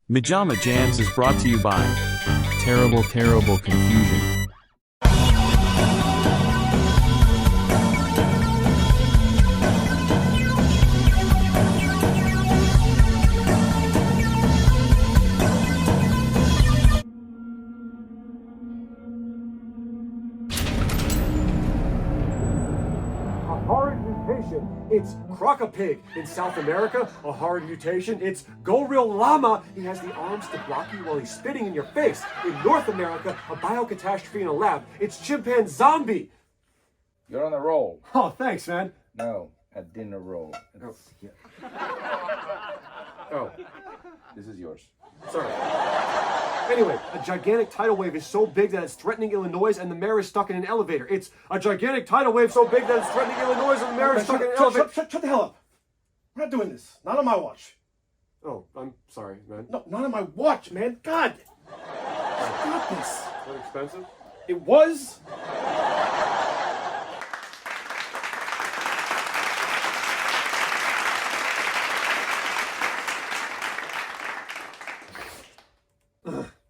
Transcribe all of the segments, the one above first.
MaJaMa Jams is brought to you by Terrible, terrible confusion. Horrid mutation. It's Croc-a-Pig. In South America, a horrid mutation. It's Gorilla Llama. He has the arms to block you while he's spitting in your face. In North America, a biocatastrophe in a lab. It's Chimpanzee Zombie. You're on a roll. Oh, thanks, man. No, a dinner roll. Oh, This is yours. sorry. Anyway, a gigantic tidal wave is so big that it's threatening Illinois and the mayor is stuck in an elevator. It's a gigantic tidal wave so big that it's threatening Illinois and the mayor is stuck in an elevator. Shut the hell up. We're not doing this. Not on my watch. Oh, I'm sorry, man. No, not on my watch, man. God. Stop this. Is that expensive? It was.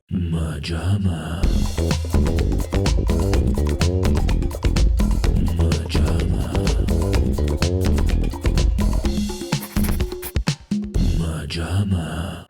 MaJaMa. MaJaMa. MaJaMa.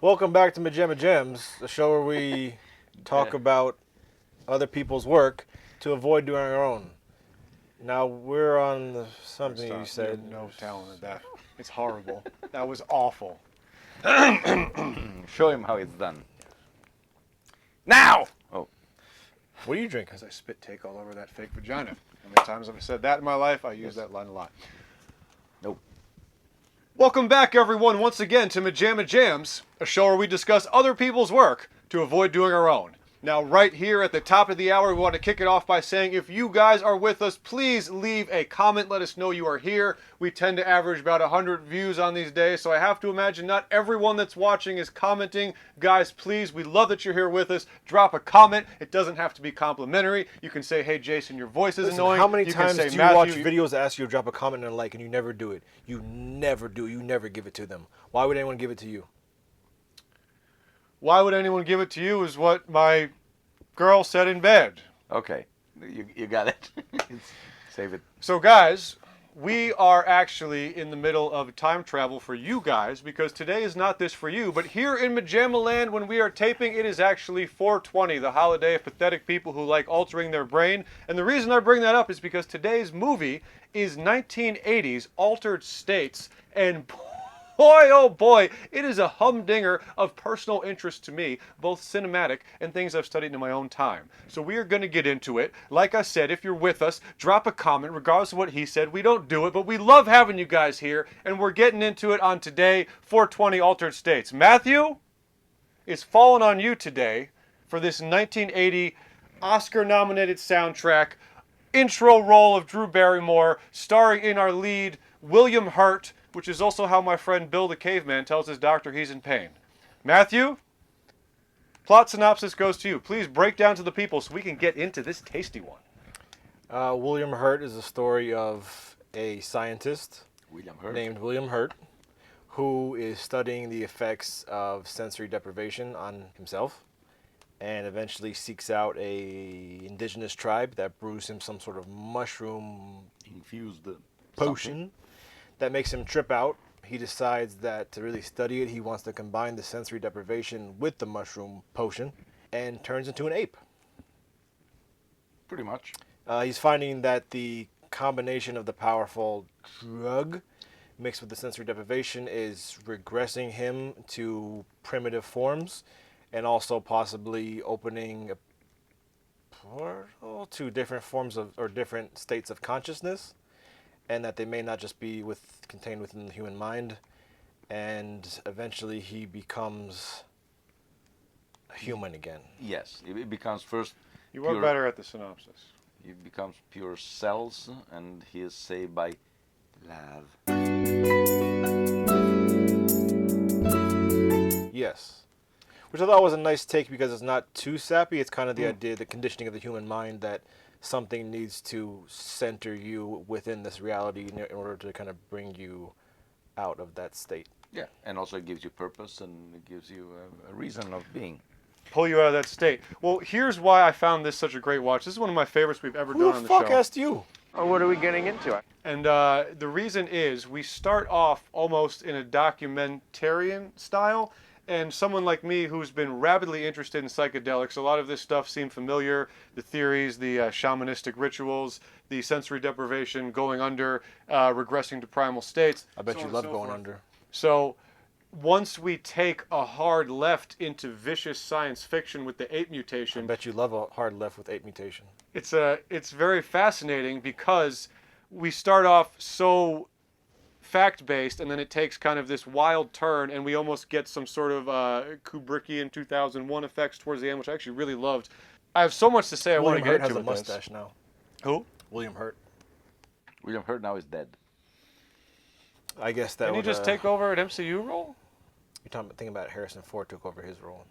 Welcome back to MaJaMa Gems, the show where we talk about other people's work to avoid doing our own. Now we're on something you said. You have no talent at that. It's horrible. That was awful. Show him how it's done. Now! Oh, What are you drinking? Because I spit take all over that fake vagina. How many times have I said that in my life? I use that line a lot. nope. Welcome back, everyone, once again to MaJaMa Jams, a show where we discuss other people's work to avoid doing our own. Now, right here at the top of the hour, we want to kick it off by saying if you guys are with us, please leave a comment. Let us know you are here. We tend to average about 100 views on these days, so I have to imagine not everyone that's watching is commenting. Guys, please, we love that you're here with us. Drop a comment. It doesn't have to be complimentary. You can say, hey, Jason, your voice is annoying. How many You can times say, do you Matthew, watch videos that ask you to drop a comment and a like and you never do it? You never do. You never give it to them. Why would anyone give it to you? Why would anyone give it to you is what my girl said in bed. Okay, you got it. Save it. So guys, we are actually in the middle of time travel for you guys because today is not this for you, but here in MaJaMa Land when we are taping, it is actually 420, the holiday of pathetic people who like altering their brain. And the reason I bring that up is because today's movie is 1980s Altered States, and boy, oh boy, it is a humdinger of personal interest to me, both cinematic and things I've studied in my own time. So we are going to get into it. Like I said, if you're with us, drop a comment regardless of what he said. We don't do it, but we love having you guys here, and we're getting into it on today, 420 Altered States. Matthew, it's fallen on you today for this 1980 Oscar-nominated soundtrack, intro role of Drew Barrymore, starring in our lead William Hurt, which is also how my friend Bill the Caveman tells his doctor he's in pain. Matthew, plot synopsis goes to you. Please break down to the people so we can get into this tasty one. William Hurt is a story of a scientist William Hurt. named William Hurt who is studying the effects of sensory deprivation on himself and eventually seeks out a indigenous tribe that brews him some sort of mushroom Infused potion that makes him trip out. He decides that to really study it, he wants to combine the sensory deprivation with the mushroom potion and turns into an ape. Pretty much. He's finding that the combination of the powerful drug mixed with the sensory deprivation is regressing him to primitive forms and also possibly opening a portal to different forms of or different states of consciousness, and that they may not just be contained within the human mind. And eventually he becomes human again. Yes, it becomes first. You were pure- better at the synopsis. He becomes pure cells, and he is saved by love. Yes. Which I thought was a nice take because it's not too sappy. It's kind of the idea, the conditioning of the human mind that something needs to center you within this reality in order to kind of bring you out of that state. Yeah, and also it gives you purpose and it gives you a reason of being. Pull you out of that state. Well, here's why I found this such a great watch. This is one of my favorites we've ever Who done the on the fuck show. asked you? Oh, what are we getting into? And the reason is we start off almost in a documentarian style, and someone like me who's been rapidly interested in psychedelics, a lot of this stuff seemed familiar, the theories, the shamanistic rituals, the sensory deprivation, going under, regressing to primal states. I bet so you on and love so going forth. under. So once we take a hard left into vicious science fiction with the ape I mutation, bet you love a hard left with 8 mutation. it's very fascinating because we start off so fact-based, and then it takes kind of this wild turn, and we almost get some sort of Kubrickian 2001 effects towards the end, which I actually really loved. I have so much to say I want to William get Hurt into has a with this. mustache now. Who? William Hurt. William Hurt now is dead. I guess that Didn't he would just take over an MCU role? You're thinking about Harrison Ford took over his role.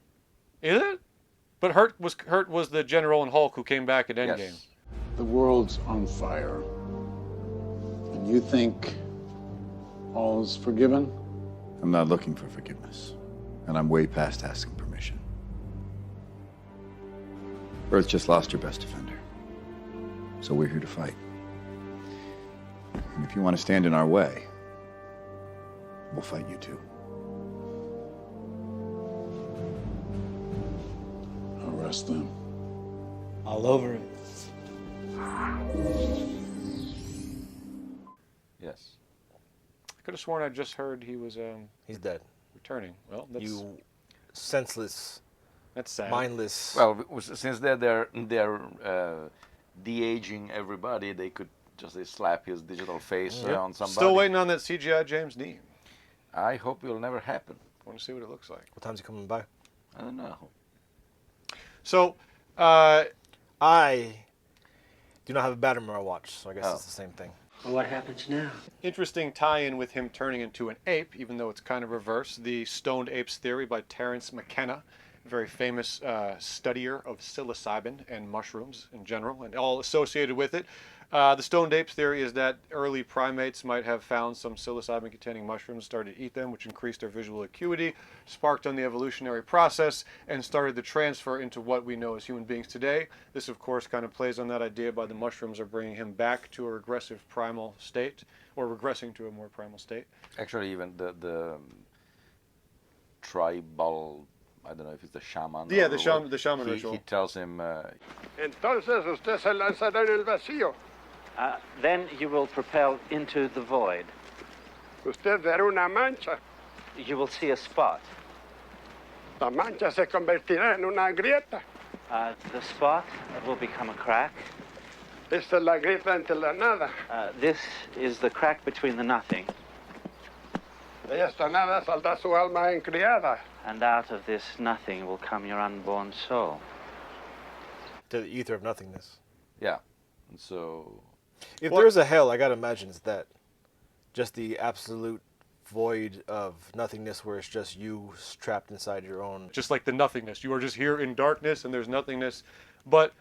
Is it? But Hurt was the general in Hulk who came back at Endgame. Yes. The world's on fire. And you think all's forgiven? I'm not looking for forgiveness, and I'm way past asking permission. Earth just lost your best defender, so we're here to fight. And if you want to stand in our way, we'll fight you too. Arrest them. All over it. Yes. I could have sworn I just heard he was He's dead. returning. Well, that's You senseless, that's sad. mindless. Well, since they're de-aging everybody, they could just slap his digital face on somebody. Still waiting on that CGI James Dean. I hope it will never happen. Want to see what it looks like. What time's he coming by? I don't know. So, I do not have a Batman watch, so I guess it's the same thing. Well, what happens now? interesting tie-in with him turning into an ape, even though it's kind of reverse. The stoned apes theory by Terence McKenna, very famous studier of psilocybin and mushrooms in general, and all associated with it. The stoned apes theory is that early primates might have found some psilocybin-containing mushrooms, started to eat them, which increased their visual acuity, sparked on the evolutionary process, and started the transfer into what we know as human beings today. This, of course, kind of plays on that idea by the mushrooms are bringing him back to a regressive primal state, or regressing to a more primal state. Actually, even the tribal, I don't know if it's the shaman. Yeah, or the shaman ritual. He tells him, Entonces usted se lanzará en el vacío. Then you will propel into the void. Usted verá una mancha. You will see a spot. La mancha se convertirá en una grieta. The spot will become a crack. Esta es la grieta entre la nada. This is the crack between the nothing. De esta nada saldrá su alma encriada. And out of this nothing will come your unborn soul. To the ether of nothingness. yeah. And so, If there's a hell, I gotta imagine it's that. Just the absolute void of nothingness where it's just you trapped inside your own. Just like the nothingness. You are just here in darkness and there's nothingness. But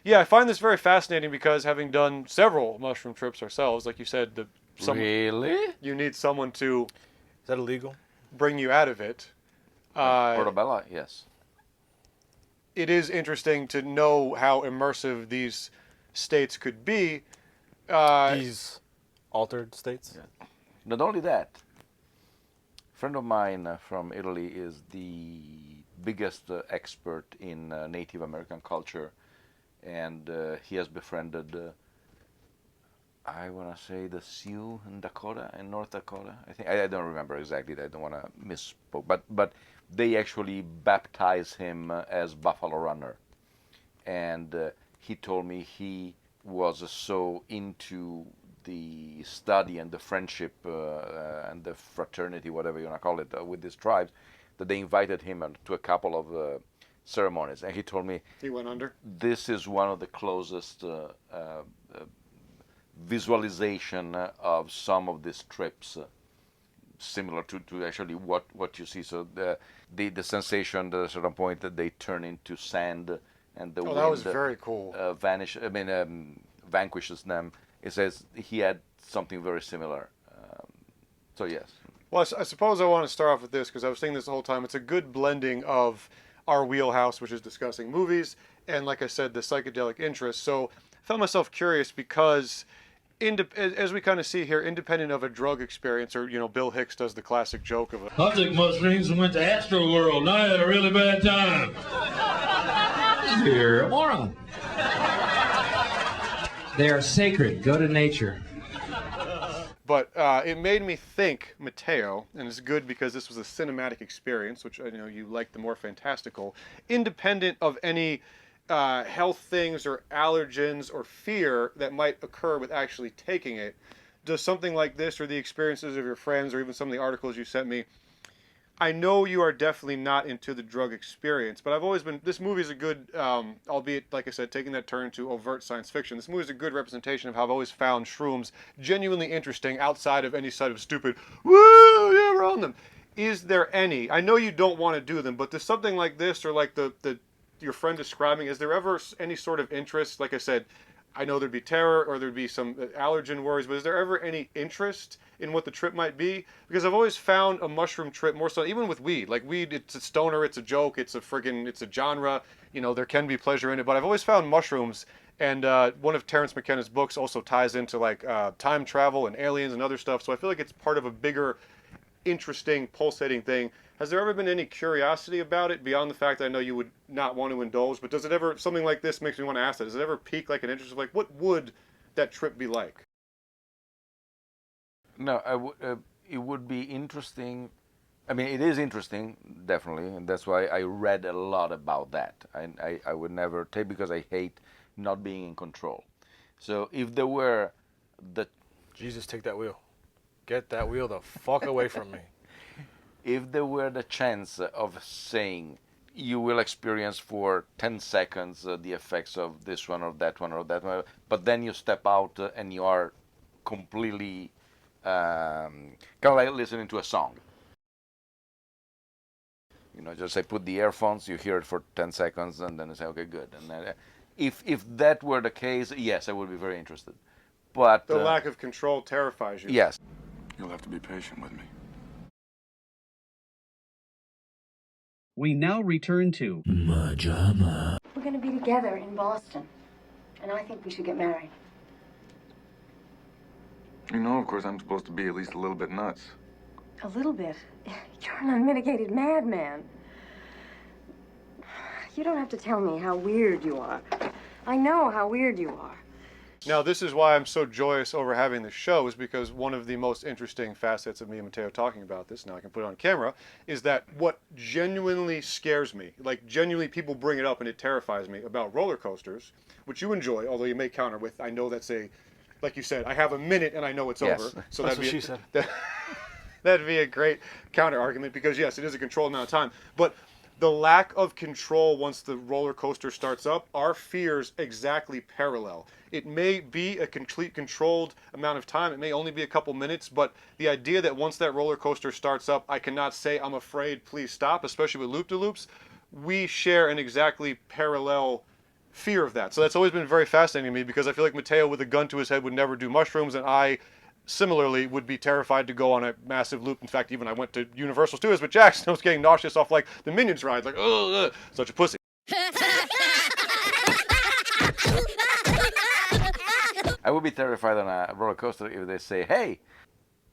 yeah, I find this very fascinating because having done several mushroom trips ourselves, like you said, really? you need someone to Is that illegal? bring you out of it. Portobello, yes. It is interesting to know how immersive these states could be. These altered states? Yeah. Not only that, a friend of mine from Italy is the biggest expert in Native American culture, and he has befriended, I want to say, the Sioux in Dakota, in North Dakota. I don't remember exactly. I don't want to misspoke, but they actually baptize him as Buffalo Runner, and he told me he was so into the study and the friendship and the fraternity, whatever you want to call it, with these tribes, that they invited him to a couple of ceremonies, and he told me He went under. this is one of the closest visualization of some of these trips, similar to actually what you see. So the sensation at a certain point that they turn into sand, and the wind that was very cool. Vanquishes them. It says he had something very similar. So yes. Well, I suppose I want to start off with this because I was saying this the whole time. It's a good blending of our wheelhouse, which is discussing movies, and like I said, the psychedelic interest. So I found myself curious because, as we kind of see here, independent of a drug experience, or Bill Hicks does the classic joke of I took mushrooms and went to Astro World, and I had a really bad time. You're a moron. They are sacred. Go to nature. But it made me think, Matteo, and it's good because this was a cinematic experience, which I know you like the more fantastical, independent of any health things or allergens or fear that might occur with actually taking it. Does something like this, or the experiences of your friends, or even some of the articles you sent me, I know you are definitely not into the drug experience, but I've always been, this movie is a good, albeit, like I said, taking that turn to overt science fiction, this movie is a good representation of how I've always found shrooms genuinely interesting outside of any sort of stupid, woo, yeah, we're on them. Is there any, I know you don't want to do them, but does something like this, or like your friend describing, is there ever any sort of interest? Like I said, I know there'd be terror or there'd be some allergen worries, but is there ever any interest in what the trip might be? Because I've always found a mushroom trip more so, even with weed. Like weed, it's a stoner, it's a joke, it's a genre. There can be pleasure in it. But I've always found mushrooms, and one of Terrence McKenna's books also ties into like time travel and aliens and other stuff. So I feel like it's part of a bigger, interesting, pulsating thing. Has there ever been any curiosity about it beyond the fact that I know you would not want to indulge, but does it ever, something like this makes me want to ask that, does it ever pique like an interest of like, what would that trip be like? No, it would be interesting. I mean, it is interesting, definitely, and that's why I read a lot about that. I would never take, because I hate not being in control. So if there were Jesus, take that wheel. Get that wheel the fuck away from me. If there were the chance of saying you will experience for 10 seconds the effects of this one or that one or that one, but then you step out and you are completely kind of like listening to a song. Just say put the earphones, you hear it for 10 seconds, and then you say, okay, good. And then, if that were the case, yes, I would be very interested. But the lack of control terrifies you. Yes. You'll have to be patient with me. We now return to MaJaMa. We're going to be together in Boston, and I think we should get married. Of course, I'm supposed to be at least a little bit nuts. A little bit? You're an unmitigated madman. You don't have to tell me how weird you are. I know how weird you are. Now, this is why I'm so joyous over having this show, is because one of the most interesting facets of me and Matteo talking about this, now I can put it on camera, is that what genuinely scares me, like genuinely people bring it up and it terrifies me about roller coasters, which you enjoy, although you may counter with, I know that's like you said, I have a minute and I know it's yes. over. So that's what she said. That'd be a great counter argument, because yes, it is a controlled amount of time, but the lack of control once the roller coaster starts up, our fears exactly parallel. It may be a complete controlled amount of time, it may only be a couple minutes, but the idea that once that roller coaster starts up, I cannot say, I'm afraid, please stop, especially with loop-de-loops, we share an exactly parallel fear of that. So that's always been very fascinating to me, because I feel like Matteo with a gun to his head would never do mushrooms, and I similarly would be terrified to go on a massive loop. In fact, even I went to Universal Studios with Jackson. I was getting nauseous off like the Minions ride, like, ugh, such a pussy. I would be terrified on a roller coaster if they say, hey,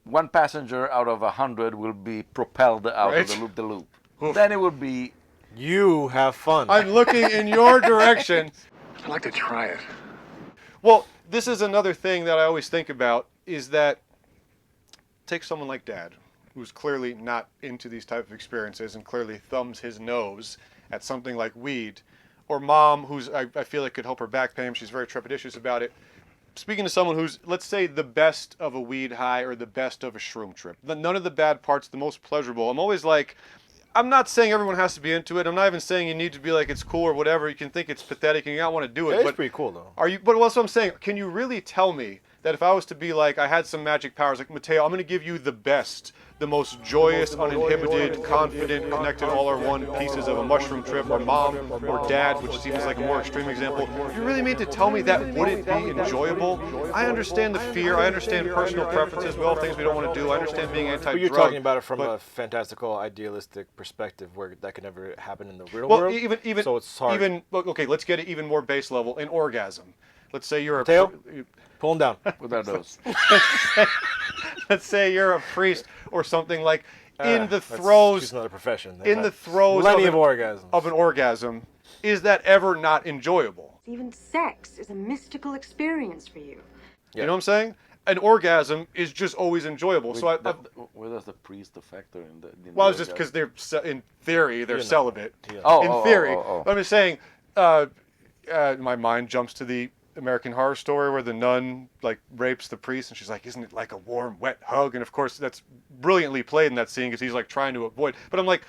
one passenger out of 100 will be propelled out of the loop-de-loop. Then it would be... You have fun. I'm looking in your direction. I'd like to try it. Well, this is another thing that I always think about, is that take someone like Dad, who's clearly not into these type of experiences and clearly thumbs his nose at something like weed, or Mom, who's I feel like could help her back pain. She's very trepidatious about it. Speaking to someone who's, let's say, the best of a weed high or the best of a shroom trip, none of the bad parts, the most pleasurable, I'm always like, I'm not saying everyone has to be into it. I'm not even saying you need to be like it's cool or whatever. You can think it's pathetic and you don't want to do it. It's but pretty cool though. But that's what I'm saying. Can you really tell me that if I was to be like, I had some magic powers, like Mateo, I'm going to give you the best, the most joyous, uninhibited, confident, connected, all are one pieces of a mushroom trip, or mom, or dad, which seems like a more extreme example. You really mean to tell me that wouldn't be enjoyable? I understand the fear. I understand personal preferences. We all have things we don't want to do. I understand being anti-drug. But you're talking about it from a fantastical, idealistic perspective where that could never happen in the real world. So it's hard. Okay, let's get it even more base level. An orgasm. Let's say you're Mateo, pull him down. Without those. Let's say you're a priest or something like in the throes. Choose another profession. In the throes of an orgasm. Is that ever not enjoyable? Even sex is a mystical experience for you. Yeah. You know what I'm saying? An orgasm is just always enjoyable. Where does the priest factor in the? Well, it's just because they're in theory they're celibate. Yeah. In theory, I'm just saying. My mind jumps to the American Horror Story where the nun like rapes the priest and she's like, isn't it like a warm, wet hug? And of course that's brilliantly played in that scene because he's like trying to avoid. But I'm like,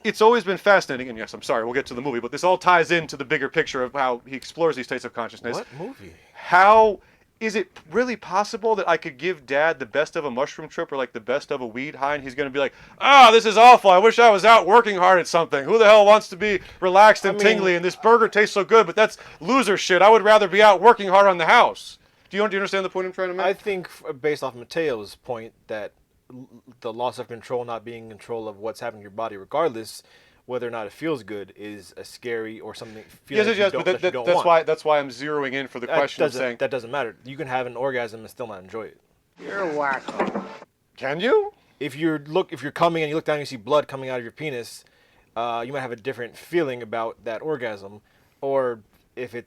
it's always been fascinating. And yes, I'm sorry, we'll get to the movie, but this all ties into the bigger picture of how he explores these states of consciousness. What movie? How is it really possible that I could give Dad the best of a mushroom trip or like the best of a weed high and he's going to be like, this is awful. I wish I was out working hard at something. Who the hell wants to be relaxed and tingly and this burger tastes so good, but that's loser shit. I would rather be out working hard on the house. Do you understand the point I'm trying to make? I think based off Mateo's point that the loss of control, not being in control of what's happening in your body regardless, whether or not it feels good is a scary or something. Yes, that's why I'm zeroing in for the question of saying that doesn't matter. You can have an orgasm and still not enjoy it. You're wacko. Can you? If you're coming and you look down and you see blood coming out of your penis, you might have a different feeling about that orgasm. Or if it,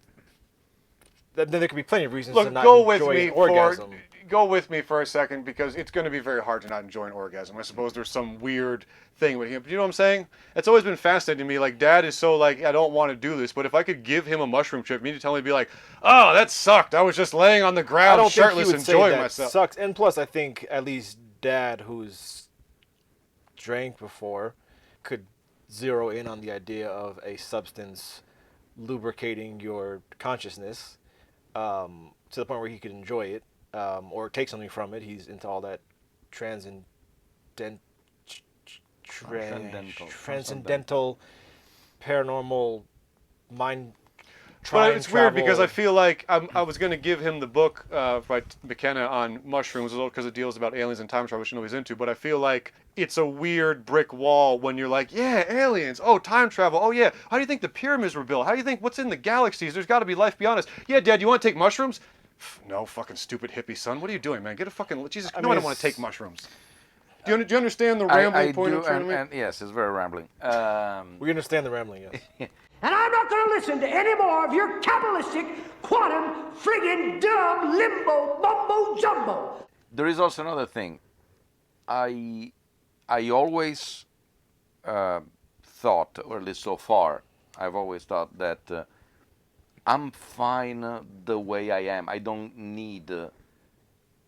then there could be plenty of reasons to not enjoy an orgasm. Go with me for a second because it's going to be very hard to not enjoy an orgasm. I suppose there's some weird thing with him. But you know what I'm saying? It's always been fascinating to me. Like, Dad is so like, I don't want to do this. But if I could give him a mushroom trip, you need to tell me, be like, oh, that sucked. I was just laying on the ground shirtless enjoying myself. Sucks. And plus, I think at least Dad, who's drank before, could zero in on the idea of a substance lubricating your consciousness to the point where he could enjoy it. Or take something from it. He's into all that transcendental, paranormal, mind. But it's weird because I feel like I was going to give him the book by McKenna on mushrooms because it deals about aliens and time travel, which I know he's into. But I feel like it's a weird brick wall when you're like, yeah, aliens. Oh, time travel. Oh, yeah. How do you think the pyramids were built? How do you think what's in the galaxies? There's got to be life beyond us. Yeah, Dad, you want to take mushrooms? No, fucking stupid hippie son. What are you doing, man? Get a fucking... Jesus, I don't want to take mushrooms. Do you understand the rambling point I'm trying to make? Yes, it's very rambling. We understand the rambling, yes. And I'm not going to listen to any more of your Kabbalistic, quantum, friggin' dumb, limbo, mumbo jumbo. There is also another thing. I always thought, or at least so far, I've always thought that I'm fine the way I am. I don't need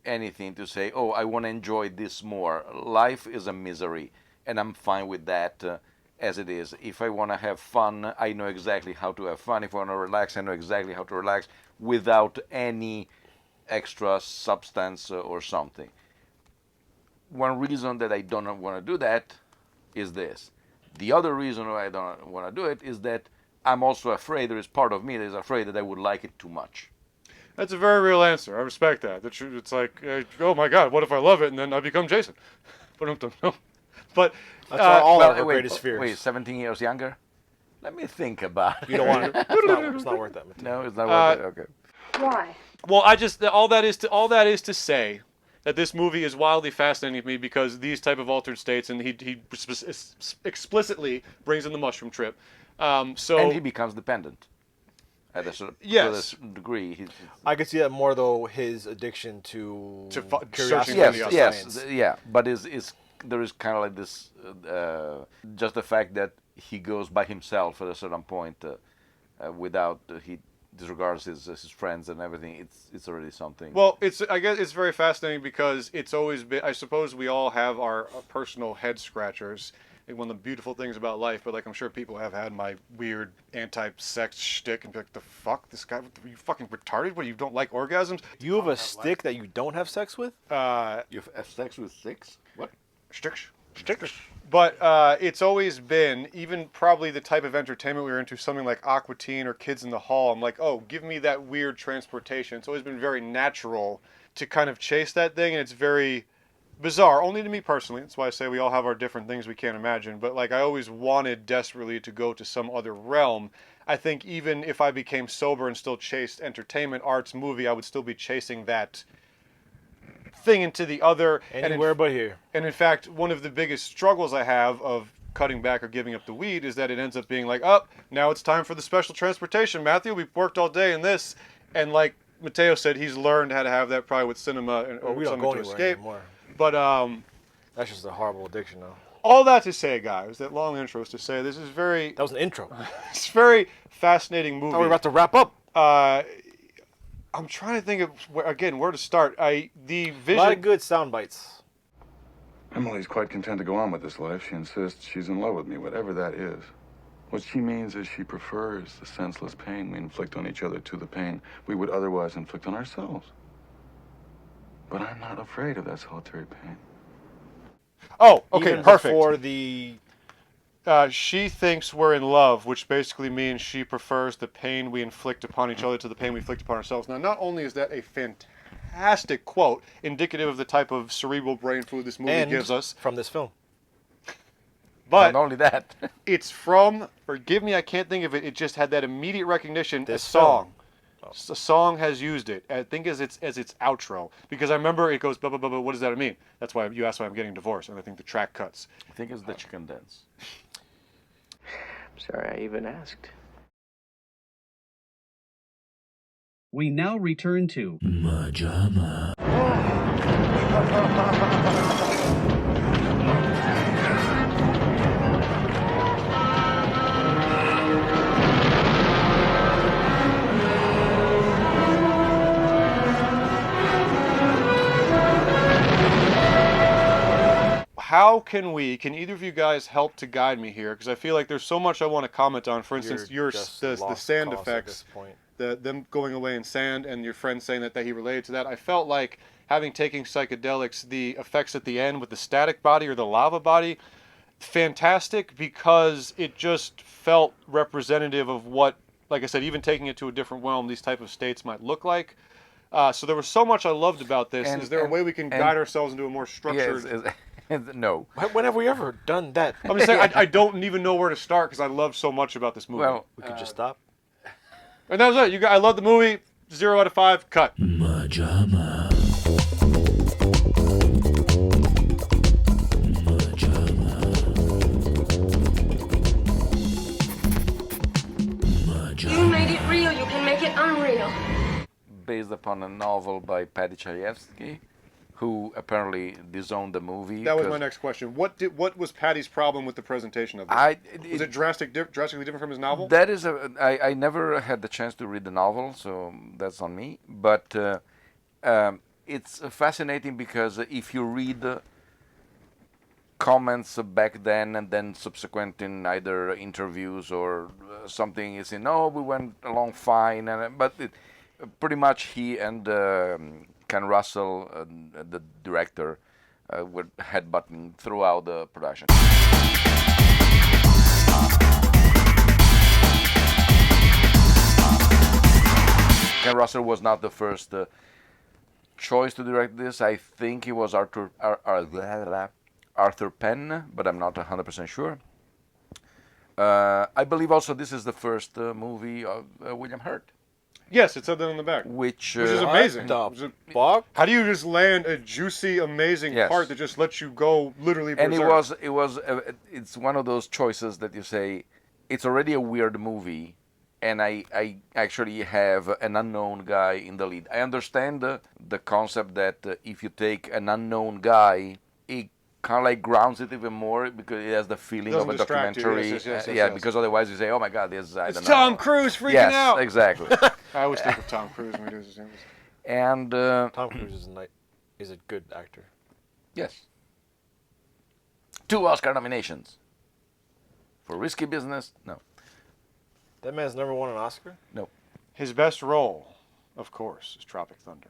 anything to say, oh, I want to enjoy this more. Life is a misery, and I'm fine with that as it is. If I want to have fun, I know exactly how to have fun. If I want to relax, I know exactly how to relax without any extra substance or something. One reason that I don't want to do that is this. The other reason why I don't want to do it is that I'm also afraid, there is part of me that is afraid that I would like it too much. That's a very real answer. I respect that. It's like, oh my God, what if I love it and then I become Jason? But that's all our greatest fears. Wait, 17 years younger? Let me think about it. You don't want it. It's not worth that. No, it's not worth it. Okay. Why? Well, all that is to say that this movie is wildly fascinating to me because these type of altered states, and he explicitly brings in the mushroom trip. And he becomes dependent at a certain degree. I could see that more though. His addiction to curiosity. Yes, yeah. But there is kind of like this, just the fact that he goes by himself at a certain point, without he disregards his friends and everything, it's already something. Well, I guess it's very fascinating because it's always been. I suppose we all have our personal head scratchers. And one of the beautiful things about life, but like I'm sure people have had my weird anti-sex shtick and be like, the fuck, this guy, are you fucking retarded? What, you don't like orgasms? You have a stick that you don't have sex with? You have sex with sticks? What? Sticks. But it's always been, even probably the type of entertainment we were into, something like Aqua Teen or Kids in the Hall. I'm like, oh, give me that weird transportation. It's always been very natural to kind of chase that thing, and it's very bizarre, only to me personally. That's why I say we all have our different things we can't imagine. But like, I always wanted desperately to go to some other realm. I think even if I became sober and still chased entertainment, arts, movie, I would still be chasing that thing into the other. Anywhere but here. And in fact, one of the biggest struggles I have of cutting back or giving up the weed is that it ends up being like, oh, now it's time for the special transportation, Matthew. We've worked all day in this. And like Mateo said, he's learned how to have that probably with cinema and we don't something go to anywhere escape. anymore. But that's just a horrible addiction, though. All that to say, guys, that long intro is to say this is very... That was an intro. It's a very fascinating movie. Oh, we're about to wrap up. I'm trying to think of, where to start. The vision... A lot of good sound bites. Emily's quite content to go on with this life. She insists she's in love with me, whatever that is. What she means is she prefers the senseless pain we inflict on each other to the pain we would otherwise inflict on ourselves. But I'm not afraid of that solitary pain. Oh, okay, Even perfect. Before the... she thinks we're in love, which basically means she prefers the pain we inflict upon each other to the pain we inflict upon ourselves. Now, not only is that a fantastic quote, indicative of the type of cerebral brain food this movie gives us. From this film. But not only that. It's from, forgive me, I can't think of it, it just had that immediate recognition, This a song. film. The song has used it, I think, as its outro. Because I remember it goes, blah, blah, blah, blah, what does that mean? That's why you asked why I'm getting divorced, and I think the track cuts. I think it's the chicken dance. Sorry I even asked. We now return to MaJaMa. How can either of you guys help to guide me here? Because I feel like there's so much I want to comment on. For instance, the sand effects, them going away in sand, and your friend saying that he related to that. I felt like, having taken psychedelics, the effects at the end with the static body or the lava body, fantastic, because it just felt representative of what, like I said, even taking it to a different realm, these type of states might look like. So there was so much I loved about this. Is there a way we can guide ourselves into a more structured... No. When have we ever done that? I'm just saying, I don't even know where to start because I love so much about this movie. Well, we could just stop. And that was it. I love the movie. 0 out of 5. Cut. MaJaMa. You made it real, you can make it unreal. Based upon a novel by Paddy Chayefsky, who apparently disowned the movie. That was my next question. What was Paddy's problem with the presentation of this? Was it drastically different from his novel? That is I never had the chance to read the novel, so that's on me. But it's fascinating because if you read comments back then and then subsequent in either interviews or something, you say, no, we went along fine. But pretty much he and Ken Russell, the director, were headbutting throughout the production. Ken Russell was not the first choice to direct this. I think it was Arthur Penn, but I'm not 100% sure. I believe also this is the first movie of William Hurt. Yes, it said that on the back. Which is amazing. How do you just land a juicy, amazing part that just lets you go literally berserk? And it's one of those choices that you say, it's already a weird movie, and I actually have an unknown guy in the lead. I understand the concept that if you take an unknown guy, it kind of like grounds it even more because it has the feeling of a distract you. documentary. Yes. Because otherwise you say, oh my God, this I It's don't know. Tom Cruise freaking yes, out. Exactly. I always think of Tom Cruise when we do this. And Tom Cruise is a good actor. Yes. 2 Oscar nominations. For Risky Business, no. That man's never won an Oscar? No. His best role, of course, is Tropic Thunder.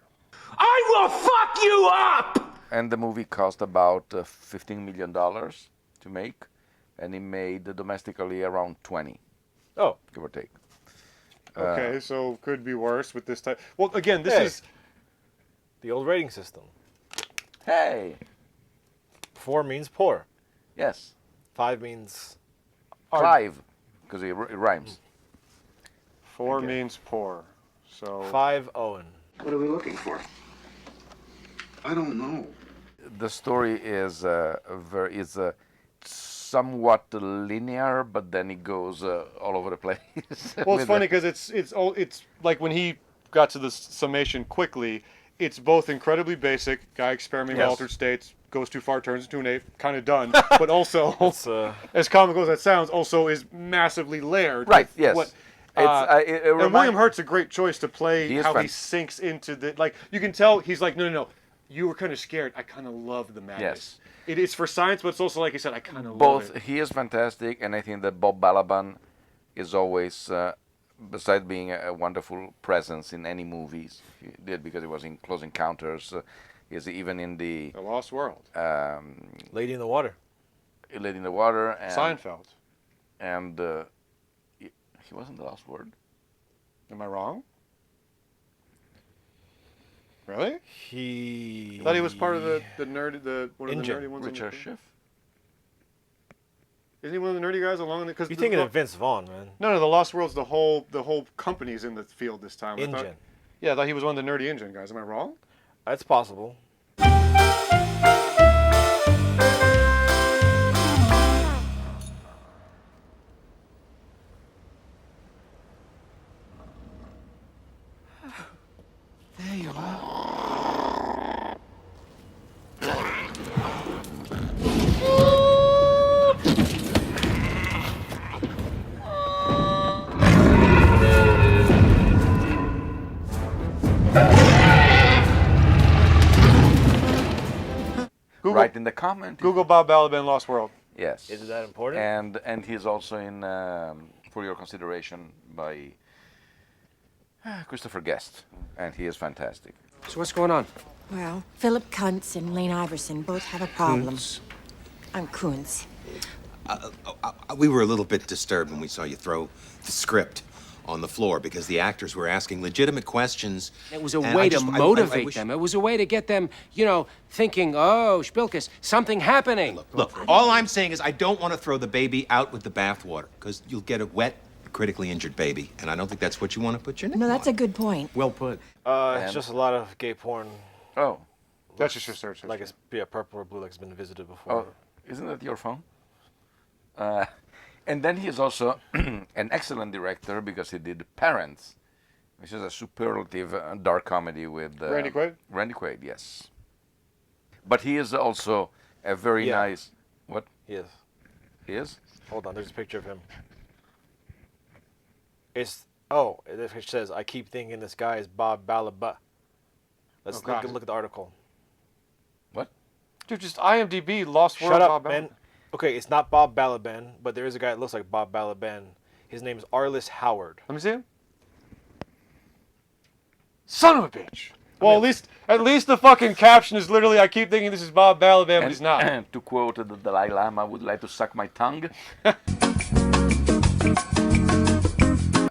I will fuck you up! And the movie cost about $15 million to make, and he made domestically around 20. Oh. Give or take. Okay, so could be worse with this type. Well, again, this is the old rating system. Hey. 4 means poor. Yes. 5 means... Clive, because it rhymes. 4 means poor. So 5 Owen. What are we looking for? I don't know. The story is somewhat linear, but then it goes all over the place. Well, it's funny because it's like when he got to the summation quickly. It's both incredibly basic, guy experimenting with altered states, goes too far, turns into an ape, kind of done. But also, as comical as that sounds, also is massively layered. Right. Yes. And William Hurt's a great choice to play how he sinks into the you can tell he's like no. You were kind of scared. I kind of love the madness. Yes. It is for science, but it's also like you said. I kind of love it. He is fantastic, and I think that Bob Balaban is always, besides being a wonderful presence in any movies, he did because he was in Close Encounters. He's even in the Lost World, Lady in the Water, Lady in the Water, and Seinfeld, and he wasn't the Lost Word. Am I wrong? Really? I thought he was part of the nerdy, one of the nerdy ones. Richard Schiff. Isn't he one of the nerdy guys along in the? Because you're thinking of Vince Vaughn, man. No, the Lost World's the whole company's in the field this time. InGen. I thought he was one of the nerdy InGen guys. Am I wrong? That's possible. There you are. Right in the comment. Google Bob Balaban Lost World. Yes. Is it that important? And he's also in For Your Consideration by Christopher Guest, and he is fantastic. So what's going on? Well, Philip Kuntz and Lane Iverson both have a problem. Kuntz? I'm Kuntz. We were a little bit disturbed when we saw you throw the script on the floor because the actors were asking legitimate questions. It was a way to motivate them. It was a way to get them, thinking, oh, Spilkus, something happening. Look, all I'm saying is I don't want to throw the baby out with the bathwater because you'll get a wet, critically injured baby, and I don't think that's what you want to put your name No, that's on. a good point. Well put. It's just a lot of gay porn. Oh. That's just your search. Like it's purple or blue, like it's been visited before. Oh, isn't that your phone? And then he is also an excellent director because he did Parents, which is a superlative dark comedy with Randy Quaid? Randy Quaid, yes. But he is also a very nice... What? He is. He is? Hold on, there's a picture of him. It says, I keep thinking this guy is Bob Balaban. Let's look at the article. What? Dude, just IMDb Lost World. Shut up, Bob Balaban. man. Okay, it's not Bob Balaban, but there is a guy that looks like Bob Balaban. His name is Arliss Howard. Let me see him. Son of a bitch. Well, at least the fucking caption is literally, I keep thinking this is Bob Balaban, but he's not. To quote the Dalai Lama, would like to suck my tongue.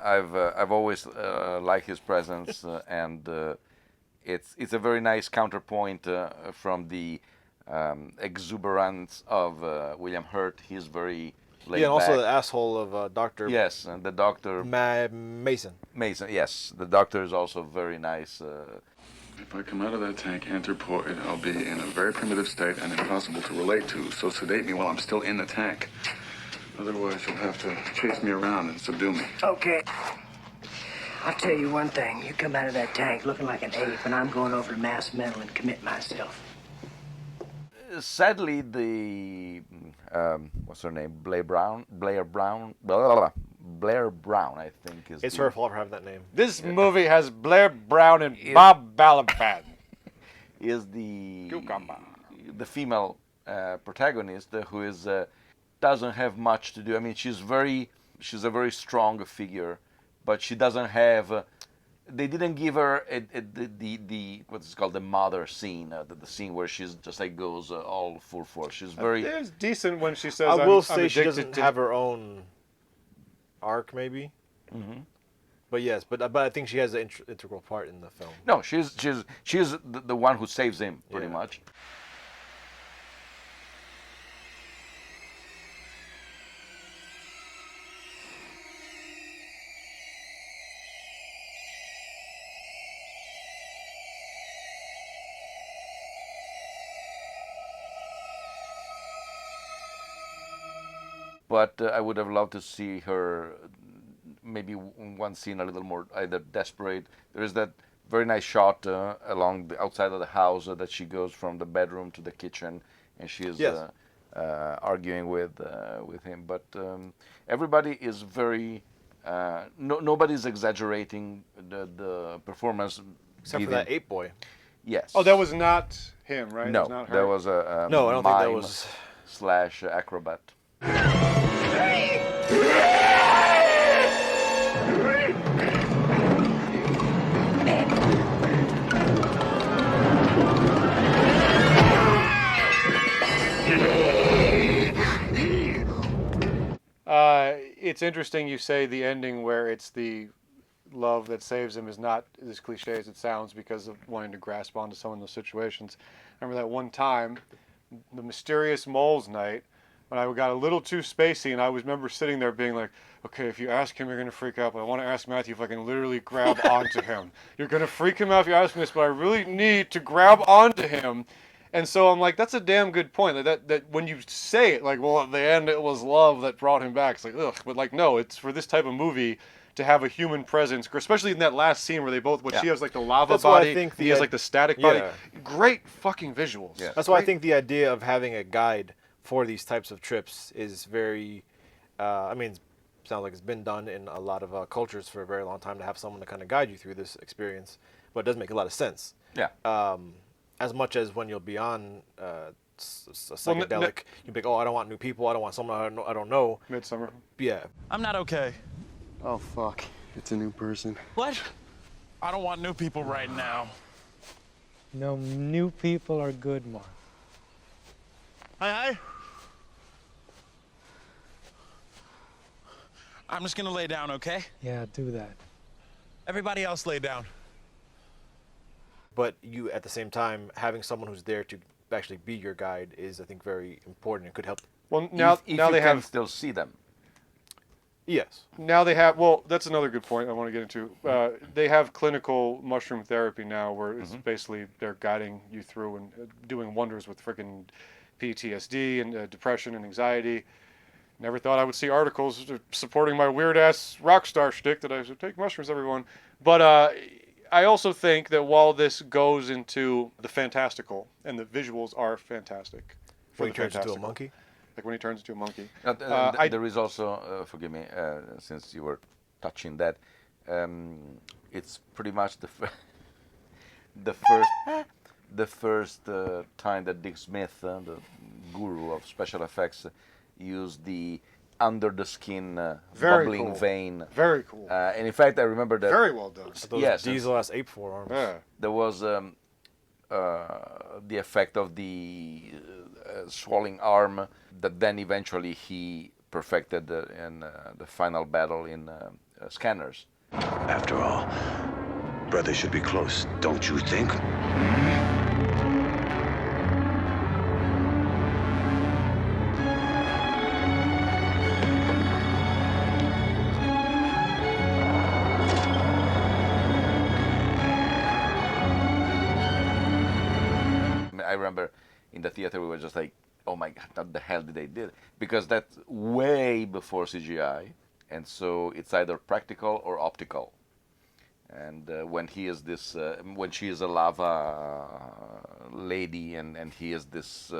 I've always liked his presence, and it's a very nice counterpoint from the exuberance of William Hurt. He's very laid and also back. the asshole of Dr. Yes, and the doctor... Mason. Mason, yes. The doctor is also very nice. If I come out of that tank anthropoid, I'll be in a very primitive state and impossible to relate to, so sedate me while I'm still in the tank. Otherwise, you'll have to chase me around and subdue me. Okay. I'll tell you one thing. You come out of that tank looking like an ape, and I'm going over to Mass Mental and commit myself. sadly, the what's her name? Blair Brown, blah, blah, blah, Blair Brown, I think is. It's her fault for having that name. This movie has Blair Brown and Bob Balaban. Is the Cucumber. The female protagonist who is doesn't have much to do. I mean, she's a very strong figure, but she doesn't have. They didn't give her the what's called the mother scene, the scene where she's just like goes all full force. She's very. It's decent when she says. I will I'm say she doesn't to... have her own arc, maybe. Mm-hmm. But yes, but I think she has an integral part in the film. No, she's the one who saves him pretty much. But I would have loved to see her maybe in one scene a little more either desperate. There is that very nice shot along the outside of the house that she goes from the bedroom to the kitchen, and she is arguing with him. But everybody is very nobody's exaggerating the performance, except for that ape boy. Yes. Oh, that was not him, right? No, that was not her? that was a no. I don't think that was / acrobat. It's interesting you say the ending where it's the love that saves him is not as cliche as it sounds because of wanting to grasp onto some of those situations. I remember that one time, the Mysterious Moles night, when I got a little too spacey, and I remember sitting there being like, okay, if you ask him, you're going to freak out, but I want to ask Matthew if I can literally grab onto him. You're going to freak him out if you ask me this, but I really need to grab onto him. And so I'm like, that's a damn good point. Like that when you say it, like, well, at the end it was love that brought him back. It's like, ugh. But like, no, it's for this type of movie to have a human presence, especially in that last scene where they both, she has like the lava body, he has like the static body. Great fucking visuals. Yeah. That's why I think the idea of having a guide for these types of trips is very, I mean, it sounds like it's been done in a lot of cultures for a very long time to have someone to kind of guide you through this experience, but it does make a lot of sense. Yeah. As much as when you'll be on a psychedelic, you'll be like, oh, I don't want new people, I don't want someone I don't know. Midsommar. Yeah. I'm not okay. Oh, fuck. It's a new person. What? I don't want new people right now. No, new people are good, Mark. Hi. I'm just gonna lay down, okay? Yeah, do that. Everybody else lay down. But you, at the same time, having someone who's there to actually be your guide is, I think, very important and could help. Well, now if they can have still see them. Yes. Now they have. Well, that's another good point I want to get into. They have clinical mushroom therapy now, where it's basically they're guiding you through and doing wonders with freaking PTSD and depression and anxiety. Never thought I would see articles supporting my weird ass rock star shtick that I should take mushrooms, everyone. But I also think that while this goes into the fantastical and the visuals are fantastic, when he turns into a monkey. Like when he turns into a monkey. There is also, forgive me, since you were touching that, it's pretty much the first time that Dick Smith, the guru of special effects, used the under the skin bubbling vein. Very cool. And in fact, I remember that. Very well done. Those yes, Diesel-ass ape forearms. Yeah. There was the effect of the swelling arm that then eventually he perfected in the final battle in Scanners. After all, brothers should be close, don't you think? I remember in the theater we were just like, oh my god, what the hell did they do? Because that's way before CGI, and so it's either practical or optical. And when he is this, when she is a lava lady, and he is this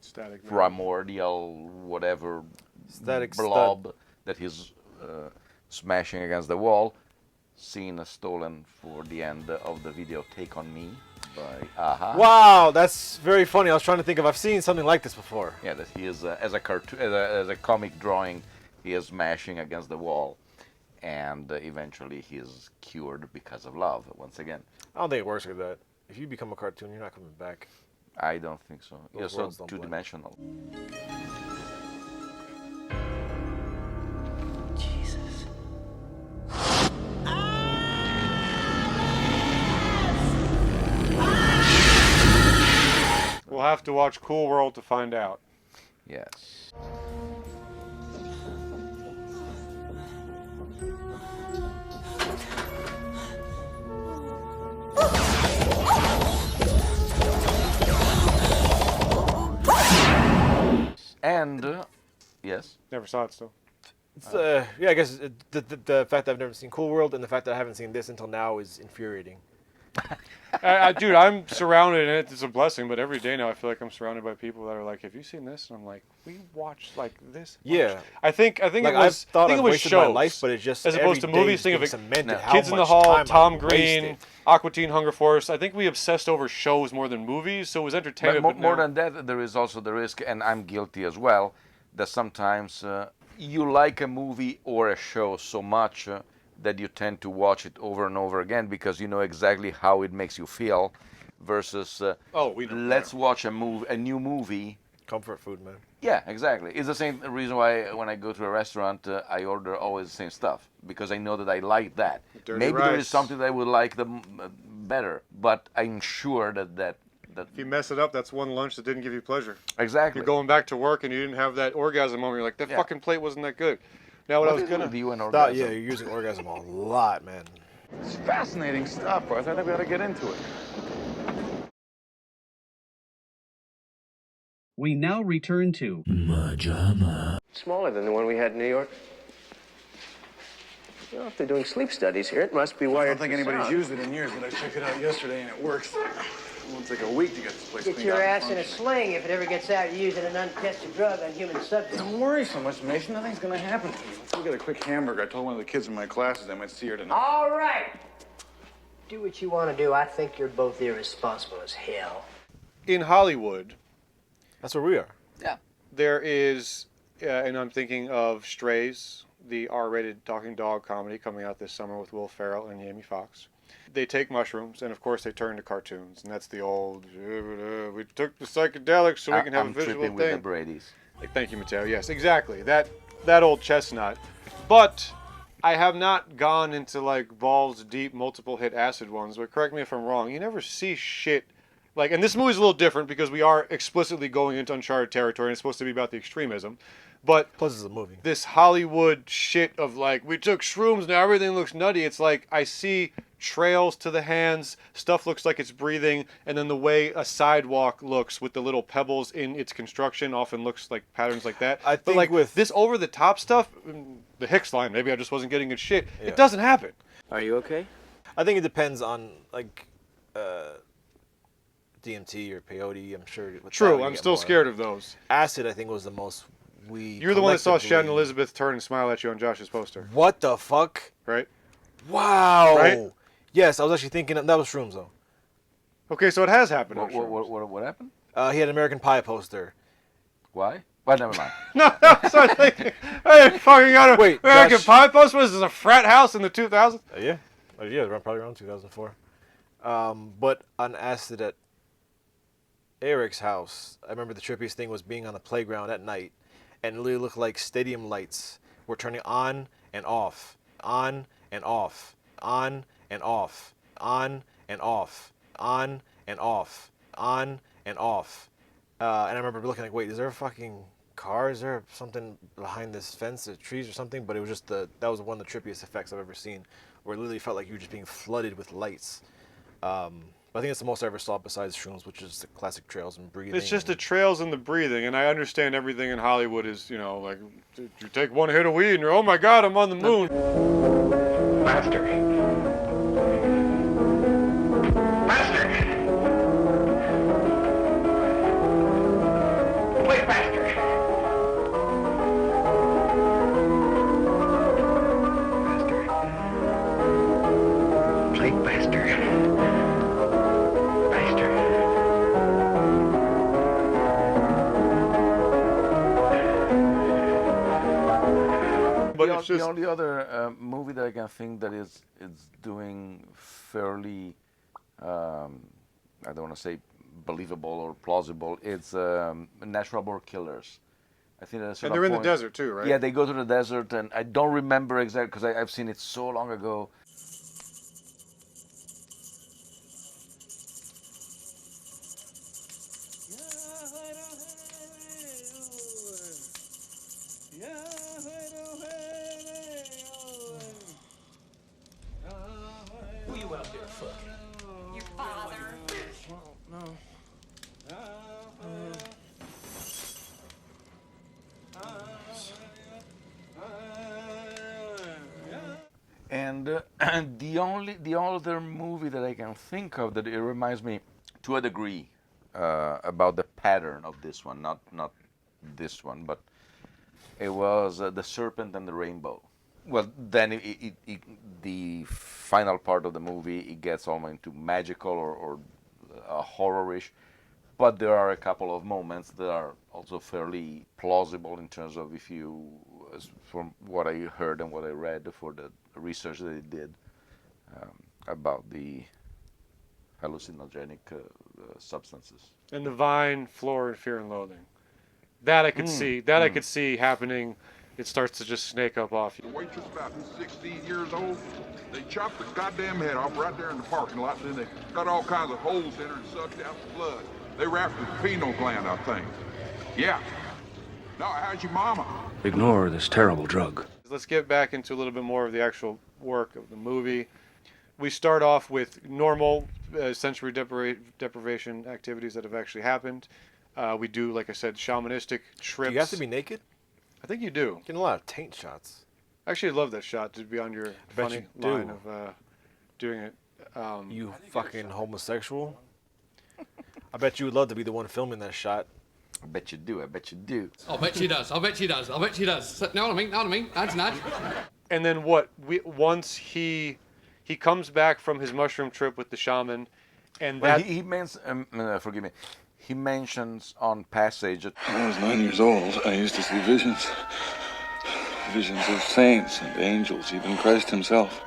Static primordial whatever Static blob that he's smashing against the wall. Scene stolen for the end of the video Take On Me by Aha. Wow, that's very funny. I was trying to think I've seen something like this before. Yeah, that he is as a cartoon, as a comic drawing, he is smashing against the wall, and eventually he is cured because of love. Once again, I don't think it works like that. If you become a cartoon, you're not coming back. I don't think so. You're Those so worlds don't blend. two-dimensional. Jesus. We'll have to watch Cool World to find out. Yes. And yes, never saw it still. It's, yeah, I guess the fact that I've never seen Cool World and the fact that I haven't seen this until now is infuriating. Dude, I'm surrounded, and it's a blessing. But every day now, I feel like I'm surrounded by people that are like, "Have you seen this?" And I'm like, "We watched like this." Yeah, I think like, it was. I thought think it was wasted shows, my life, but it's just as opposed to every day movies. Think of being it. cemented how Kids in the much Hall, time Tom I Green, wasted. Aqua Teen Hunger Force. I think we obsessed over shows more than movies, so it was entertainment. But But more now- than that, there is also the risk, and I'm guilty as well, that sometimes you like a movie or a show so much that you tend to watch it over and over again because you know exactly how it makes you feel, versus let's watch a new movie. Comfort food, man. Yeah, exactly. It's the same reason why when I go to a restaurant, I order always the same stuff because I know that I like that. Dirty Maybe there rice. is something that I would like better, but I'm sure that If you mess it up, that's one lunch that didn't give you pleasure. Exactly. You're going back to work and you didn't have that orgasm moment. You're like, that Yeah. fucking plate wasn't that good. Now what I was gonna. Yeah, you're using orgasm a lot, man. It's fascinating stuff, Arthur. I think we ought to get into it. We now return to MaJaMa. Smaller than the one we had in New York. Well, if they're doing sleep studies here, it must be wired. I don't think for anybody's sound. used it in years, but I checked it out yesterday and it works. It won't take a week to get this place Get cleaned your out and ass in a functioning. sling if it ever gets out you're using an untested drug on human subjects. Don't worry so much, Mason. Nothing's gonna happen to you. Let's go get a quick hamburger. I told one of the kids in my classes I might see her tonight. All right. Do what you want to do. I think you're both irresponsible as hell. In Hollywood, that's where we are. Yeah. There is, and I'm thinking of Strays, the R-rated talking dog comedy coming out this summer with Will Ferrell and Jamie Foxx. They take mushrooms, and of course they turn to cartoons, and that's the old, we took the psychedelics so we can have I'm a visual tripping thing. with the Brady's. Like, thank you, Mateo. Yes, exactly. That old chestnut. But I have not gone into like balls deep multiple hit acid ones, but correct me if I'm wrong. You never see shit like, and this movie's a little different because we are explicitly going into uncharted territory and it's supposed to be about the extremism. But plus it's a movie. This Hollywood shit of like, we took shrooms, now everything looks nutty. It's like I see trails to the hands, stuff looks like it's breathing, and then the way a sidewalk looks with the little pebbles in its construction often looks like patterns like that. I but think like with this over the top stuff, the Hicks line, maybe I just wasn't getting good shit. Yeah. It doesn't happen. Are you okay? I think it depends on like DMT or peyote. I'm sure. with True, that you I'm get still more. scared of those. Acid, I think, was the most we. You're the one that saw collectively- Shannon Elizabeth turn and smile at you on Josh's poster. What the fuck? Right? Wow. Right? Yes, I was actually thinking that was shrooms though. Okay, so it has happened. on What happened? He had an American Pie poster. Why? Well, never mind. No, so I think I fucking got a Wait, American Josh- Pie poster. Was this a frat house in the 2000s? Yeah, probably around 2004. But on acid at Eric's house, I remember the trippiest thing was being on the playground at night, and it literally looked like stadium lights were turning on and off, on and off, on and off, on and off, on and off, on and off. And I remember looking like, wait, is there a fucking car? Is there something behind this fence, or trees or something? But it was just that was one of the trippiest effects I've ever seen, where it literally felt like you were just being flooded with lights. I think it's the most I ever saw besides shrooms, which is the classic trails and breathing. It's just the trails and the breathing, and I understand everything in Hollywood is, you know, like you take one hit of weed and you're, oh my God, I'm on the moon. Master. but the, it's just the only other movie that I can think that is doing fairly, I don't want to say believable or plausible. It's Natural Born Killers. I think that's. And they're in the desert too, right? Yeah, they go to the desert, and I don't remember exactly because I've seen it so long ago. Who you out there fucking? Your father. No. And the other movie that I can think of that it reminds me to a degree about the pattern of this one, not this one, but it was The Serpent and the Rainbow. Well, then the final part of the movie, it gets almost into magical or horrorish, but there are a couple of moments that are also fairly plausible in terms of if you, from what I heard and what I read for the research that they did about the hallucinogenic substances. and the Vine, Floor, and Fear and Loathing. That I could see. That I could see happening. It starts to just snake up off you. The waitress about 16 years old, they chopped the goddamn head off right there in the parking lot, and then they cut all kinds of holes in her and sucked out the blood. They wrapped the pineal gland, I think. Yeah. Now, how's your mama? Ignore this terrible drug. Let's get back into a little bit more of the actual work of the movie. We start off with normal sensory deprivation activities that have actually happened. We do, like I said, shamanistic trips. Do you have to be naked? I think you do. Getting a lot of taint shots. Actually, I love that shot to be on your funny line of doing it. You fucking homosexual. I bet you would love to be the one filming that shot. I bet you do. I bet you do. I bet she does. I bet she does. I bet she does. Know what I mean? Know what I mean? Nudge, nudge. And then what? Once he comes back from his mushroom trip with the shaman, and well, that he forgive me. He mentions on passage. When I was 9 years old, I used to see visions. Visions of saints and angels, even Christ himself.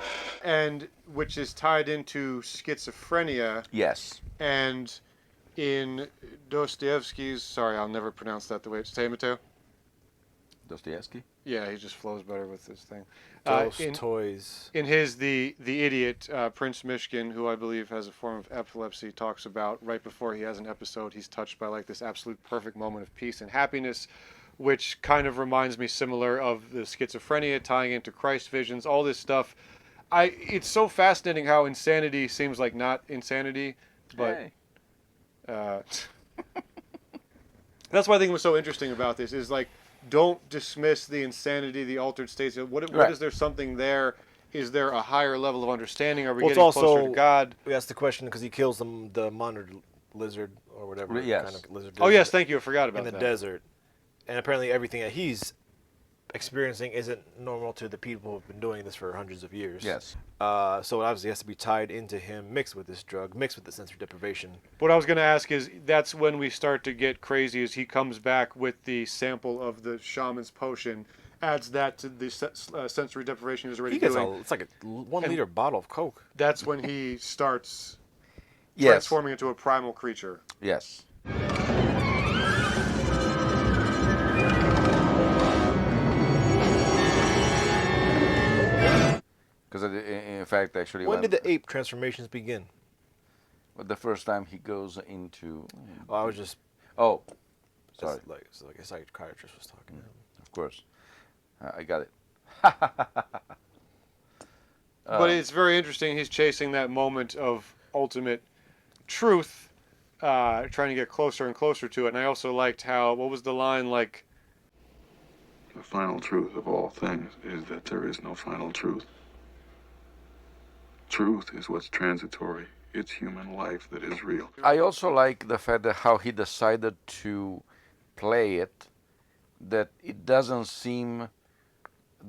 and which is tied into schizophrenia. Yes. And in Dostoevsky's, sorry, I'll never pronounce that the way it's say, Mateo. Dostoevsky? Yeah, he just flows better with this thing. Toys. In his The Idiot, Prince Mishkin, who I believe has a form of epilepsy, talks about right before he has an episode, he's touched by like this absolute perfect moment of peace and happiness, which kind of reminds me similar of the schizophrenia tying into Christ visions, all this stuff. It's so fascinating how insanity seems like not insanity, but that's why I think was so interesting about this is like, don't dismiss the insanity, the altered states. What is there something there? Is there a higher level of understanding? Are we getting closer to God? We asked the question because he kills the monitor lizard or whatever. Yes. Kind of lizard Oh yes, thank you. I forgot about that. In the desert, and apparently everything that he's experiencing isn't normal to the people who've been doing this for hundreds of years. Yes. So it obviously has to be tied into him, mixed with this drug, mixed with the sensory deprivation. What I was going to ask is, that's when we start to get crazy, is he comes back with the sample of the shaman's potion, adds that to the sensory deprivation he's already doing. It's like a 1 liter bottle of Coke. That's when he starts transforming into a primal creature. Yes. Because in fact, actually, when did the ape transformations begin? Well, the first time he goes into. Oh, I was just. Oh, sorry. It's like a psychiatrist was talking. Of course, I got it. But it's very interesting. He's chasing that moment of ultimate truth, trying to get closer and closer to it. And I also liked how, what was the line like? The final truth of all things is that there is no final truth. Truth is what's transitory. It's human life that is real. I also like the fact that how he decided to play it, that it doesn't seem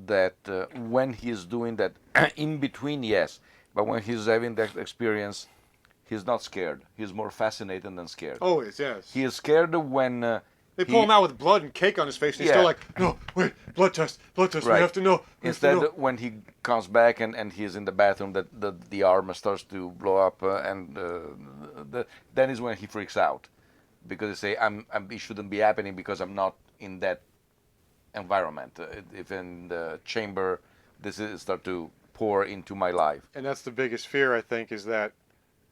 that when he's doing that, in between, yes, but when he's having that experience, he's not scared. He's more fascinated than scared. Always, yes. He is scared when They pull him out with blood and cake on his face, and he's still like, no, wait, blood test, we have to know. Instead, when he comes back and he's in the bathroom, the arm starts to blow up, then is when he freaks out. Because they say, it shouldn't be happening because I'm not in that environment. If in the chamber, this is start to pour into my life. And that's the biggest fear, I think, is that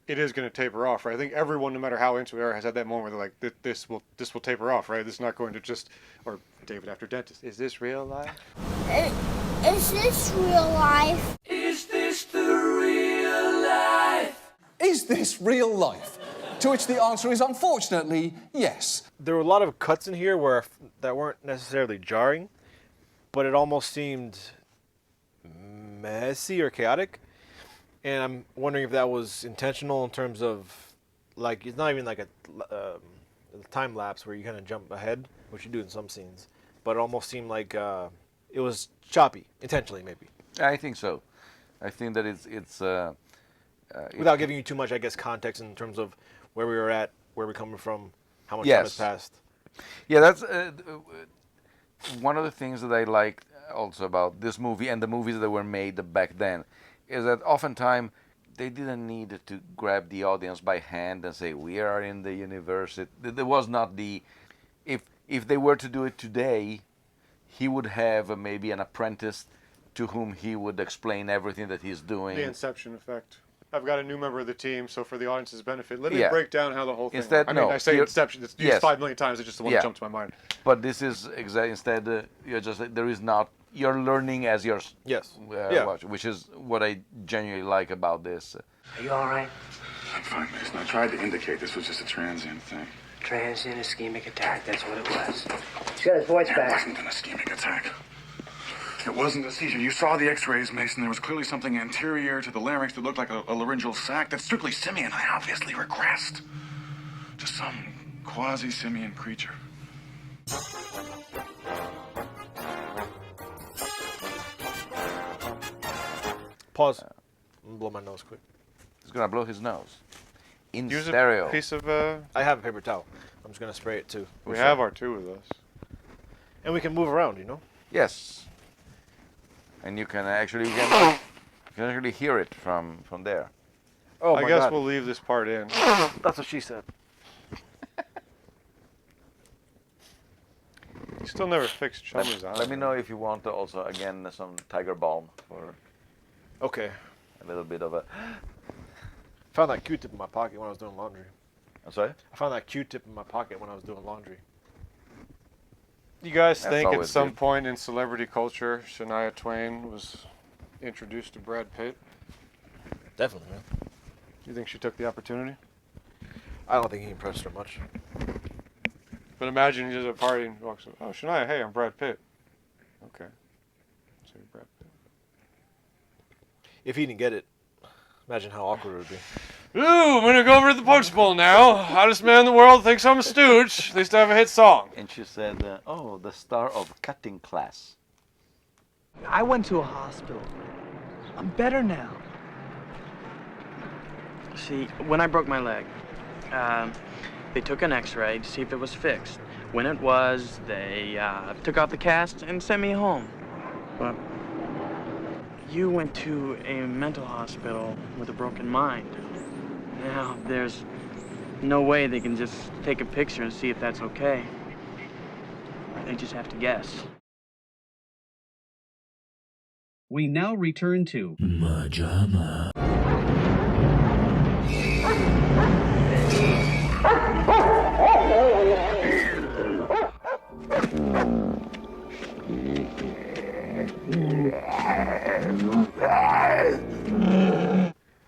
it is going to taper off, right? I think everyone, no matter how into it, has had that moment where they're like, this will taper off, right? This is not going to just, or David after dentist, is this real life? Is this real life? Is this the real life? Is this real life? To which the answer is, unfortunately, yes. There were a lot of cuts in here that weren't necessarily jarring, but it almost seemed messy or chaotic. And I'm wondering if that was intentional in terms of, like, it's not even like a time lapse where you kind of jump ahead, which you do in some scenes, but it almost seemed like it was choppy, intentionally maybe. I think so. I think that it's without giving you too much, I guess, context in terms of where we were at, where we're coming from, how much time has passed. Yeah, that's one of the things that I like also about this movie and the movies that were made back then, is that oftentimes they didn't need to grab the audience by hand and say, we are in the university. There was not the... If they were to do it today, he would have maybe an apprentice to whom he would explain everything that he's doing. The Inception effect. I've got a new member of the team, so for the audience's benefit, let me break down how the whole thing works. I say Inception, it's used 5 million times, it's just the one that jumped to my mind. But this is instead, there is not... You're learning as you're watching, which is what I genuinely like about this. Are you all right? I'm fine, Mason. I tried to indicate this was just a transient thing. Transient ischemic attack, that's what it was. He's got his voice back. It wasn't an ischemic attack. It wasn't a seizure. You saw the x-rays, Mason. There was clearly something anterior to the larynx that looked like a laryngeal sac. That's strictly simian. I obviously regressed to some quasi-simian creature. Pause. I'm gonna blow my nose quick. He's gonna blow his nose. In Use stereo. A piece of... I have a paper towel. I'm just gonna spray it too. We have our two with us. And we can move around, you know? Yes. And you can actually hear it from there. Oh, I guess we'll leave this part in. That's what she said. You still never fixed Chummer's eye. Let me know if you want also, again, some tiger balm for... Okay. A little bit of a... I found that Q-tip in my pocket when I was doing laundry. I'm sorry? I found that Q-tip in my pocket when I was doing laundry. You guys think at some point in celebrity culture, Shania Twain was introduced to Brad Pitt? Definitely, man. You think she took the opportunity? I don't think he impressed her much. But imagine he's at a party and walks up, oh, Shania, hey, I'm Brad Pitt. Okay. So you're Brad Pitt. If he didn't get it, imagine how awkward it would be. Ooh, I'm going to go over to the punch bowl now. Hottest man in the world thinks I'm a stooge. At least I have a hit song. And she said, oh, the star of cutting class. I went to a hospital. I'm better now. See, when I broke my leg, they took an x-ray to see if it was fixed. When it was, they took out the cast and sent me home. But you went to a mental hospital with a broken mind. Now, there's no way they can just take a picture and see if that's okay. They just have to guess. We now return to MaJaMa.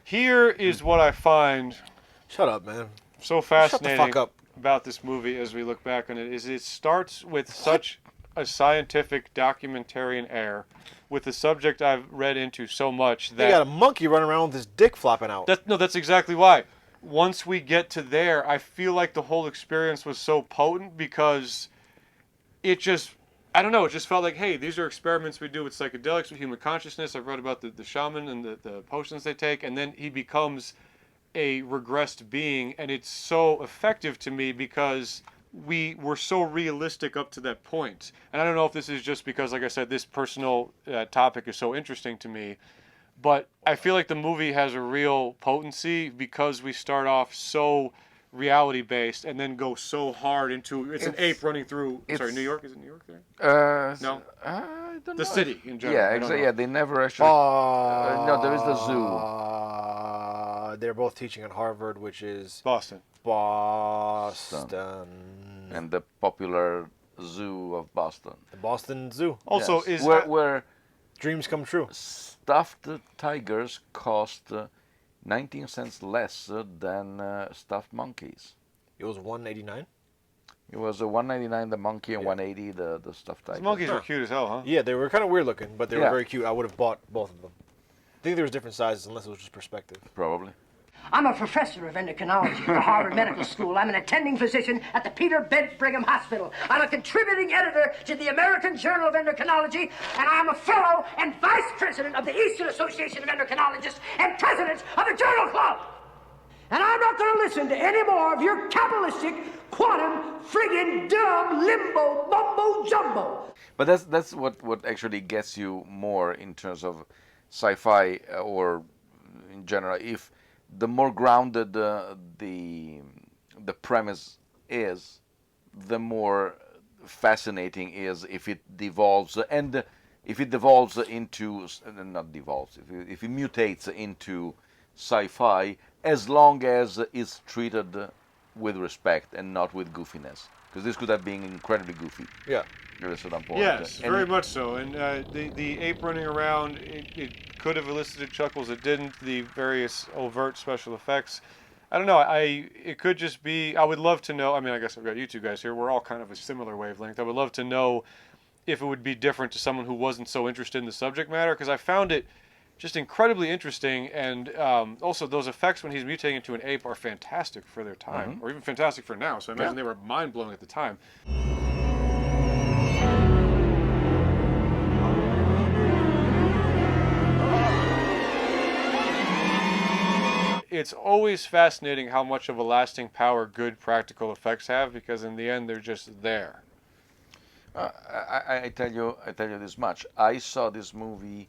Here is what I find Shut up, man. So fascinating Shut the fuck up. About this movie as we look back on it is it starts with such a scientific documentarian air with the subject I've read into so much that... You got a monkey running around with his dick flopping out. That's exactly why. Once we get to there, I feel like the whole experience was so potent because it just... I don't know, it just felt like, hey, these are experiments we do with psychedelics, with human consciousness. I've read about the shaman and the potions they take, and then he becomes a regressed being, and it's so effective to me because we were so realistic up to that point. And I don't know if this is just because, like I said, this personal topic is so interesting to me, but I feel like the movie has a real potency because we start off so reality-based and then go so hard into it's an ape running through. Sorry, New York? Is it New York there? No, I don't know. the city in general. Yeah, exactly. Yeah, they never actually. No, there is the zoo. They're both teaching at Harvard, which is Boston. And the popular zoo of Boston. The Boston Zoo. Also, yes. is where dreams come true. Stuffed tigers cost 19 cents less than stuffed monkeys. It was $1.89. It was $1.99 the monkey and $1.80 the stuffed tiger. The monkeys were cute as hell, huh? Yeah, they were kind of weird looking, but they were very cute. I would have bought both of them. I think there was different sizes, unless it was just perspective. Probably. I'm a professor of endocrinology at the Harvard Medical School. I'm an attending physician at the Peter Bent Brigham Hospital. I'm a contributing editor to the American Journal of Endocrinology, and I'm a fellow and vice president of the Eastern Association of Endocrinologists and president of the Journal Club. And I'm not going to listen to any more of your capitalistic, quantum, friggin' dumb, limbo, mumbo jumbo. But that's what actually gets you more in terms of sci-fi or in general. If the more grounded the premise is, the more fascinating is if it devolves and if it devolves into not devolves if it mutates into sci-fi, as long as it's treated with respect and not with goofiness, because this could have been incredibly goofy. Yeah. At some point. Yes, very much so. And the ape running around, it could have elicited chuckles. It didn't. The various overt special effects. I don't know. It could just be. I would love to know. I mean, I guess I've got you two guys here. We're all kind of a similar wavelength. I would love to know if it would be different to someone who wasn't so interested in the subject matter, because I found it just incredibly interesting. And also, those effects when he's mutating into an ape are fantastic for their time, or even fantastic for now. So I imagine they were mind blowing at the time. It's always fascinating how much of a lasting power good practical effects have, because in the end they're just there. I tell you this much. I saw this movie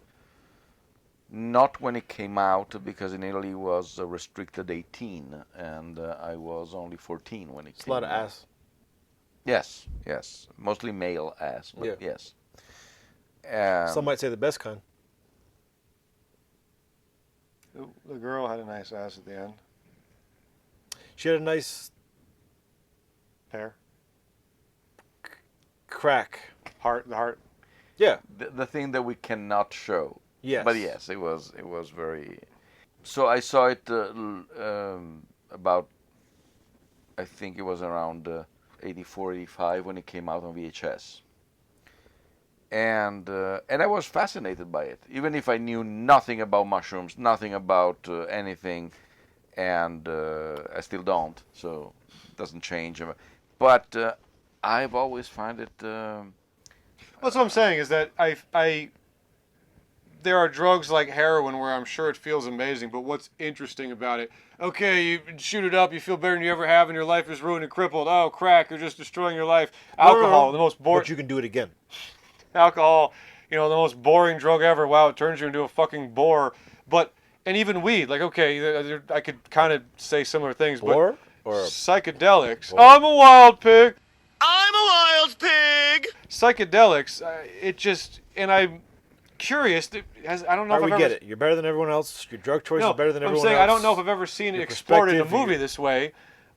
not when it came out, because in Italy it was restricted 18, and I was only 14 when it came out. It's a lot of ass. Yes, yes. Mostly male ass, but yes. Some might say the best kind. The girl had a nice ass at the end. She had a nice hair. Crack. The heart. Yeah. The thing that we cannot show. Yes. But yes, it was very. So I saw it about, I think it was around 84, 85 when it came out on VHS. And I was fascinated by it, even if I knew nothing about mushrooms, nothing about anything, and I still don't, so it doesn't change. But I've always found it. That's what I'm saying, is that there are drugs like heroin where I'm sure it feels amazing, but what's interesting about it? Okay, you shoot it up, you feel better than you ever have, and your life is ruined and crippled. Oh, crack, you're just destroying your life. Alcohol, the most boring. But you can do it again. Alcohol, the most boring drug ever. Wow, it turns you into a fucking bore. And even weed, like, okay, I could kind of say similar things, bore? But psychedelics. Bore. I'm a wild pig. I'm a wild pig. Psychedelics, and I'm curious. I don't know if I've ever... get it. You're better than everyone else. Your drug choice is better than everyone else. I'm saying I don't know if I've ever seen it explored in a movie this way.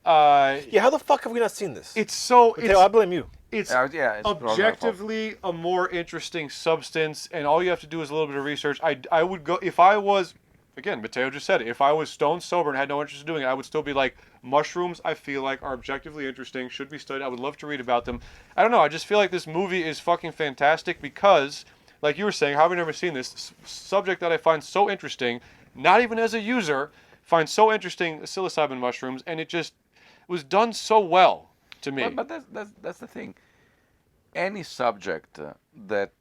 Yeah, how the fuck have we not seen this? It's so... I blame you. It's objectively a more interesting substance, and all you have to do is a little bit of research. I would go, if I was, again, Matteo just said it, if I was stone sober and had no interest in doing it, I would still be like, mushrooms, I feel like, are objectively interesting, should be studied. I would love to read about them. I don't know, I just feel like this movie is fucking fantastic because, like you were saying, how have we never seen this subject that I find so interesting, not even as a user, find so interesting, psilocybin mushrooms, and it just was done so well. To me. But that's the thing. Any subject that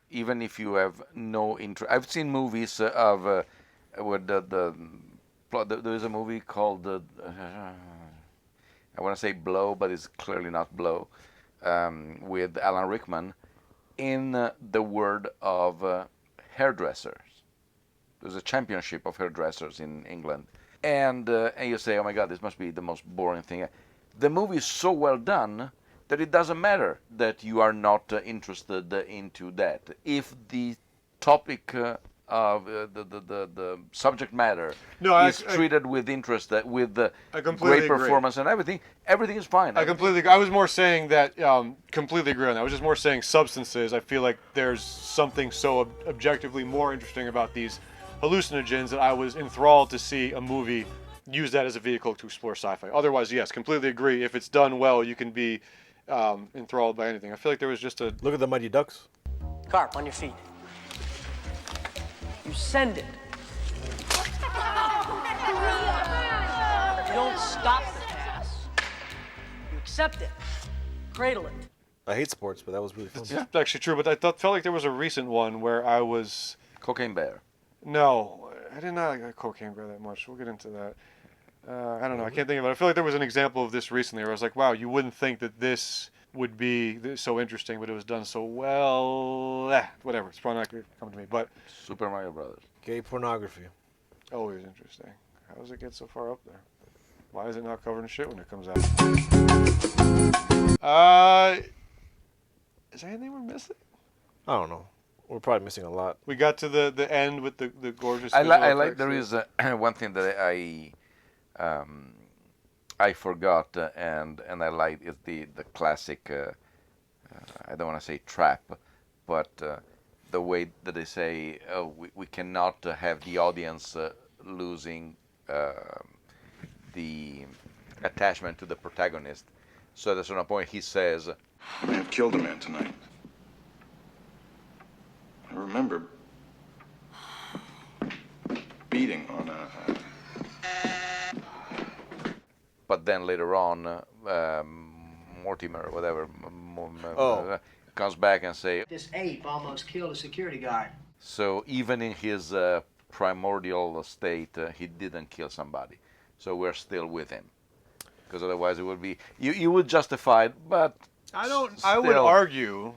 even if you have no interest, I've seen movies of where there is a movie called I want to say Blow, but it's clearly not Blow, with Alan Rickman in the world of hairdressers. There's a championship of hairdressers in England. And you say, oh my God, this must be the most boring thing. The movie is so well done that it doesn't matter that you are not interested into that. If the topic of the subject matter is treated with interest, with great performance and everything is fine. I completely agree. I was more saying that, completely agree on that. I was just more saying substances. I feel like there's something so objectively more interesting about these hallucinogens that I was enthralled to see a movie use that as a vehicle to explore sci-fi. Otherwise, yes, completely agree. If it's done well, you can be enthralled by anything. I feel like there was just a... Look at the Mighty Ducks. Carp, on your feet. You send it. You don't stop the pass. You accept it. Cradle it. I hate sports, but that was really fun. It's actually true, but I felt like there was a recent one where I was... Cocaine Bear. No, I did not like Cocaine Bear that much. We'll get into that. I don't know. I can't think of it. I feel like there was an example of this recently where I was like, wow, you wouldn't think that this would be so interesting, but it was done so well. Whatever. It's probably not going to come to me. But Super Mario Brothers. Gay pornography. Always interesting. How does it get so far up there? Why is it not covered in shit when it comes out? Is there anything we're missing? I don't know. We're probably missing a lot. We got to the end with the gorgeous. I like. There is one thing that I forgot, and I like is the classic. I don't want to say trap, but the way that they say we cannot have the audience losing the attachment to the protagonist. So at a certain point he says, I may have killed a man tonight. I remember beating on a... But then later on, Mortimer or whatever comes back and say... This ape almost killed a security guard. So even in his primordial state, he didn't kill somebody. So we're still with him. Because otherwise it would be... You would justify it, but... I would argue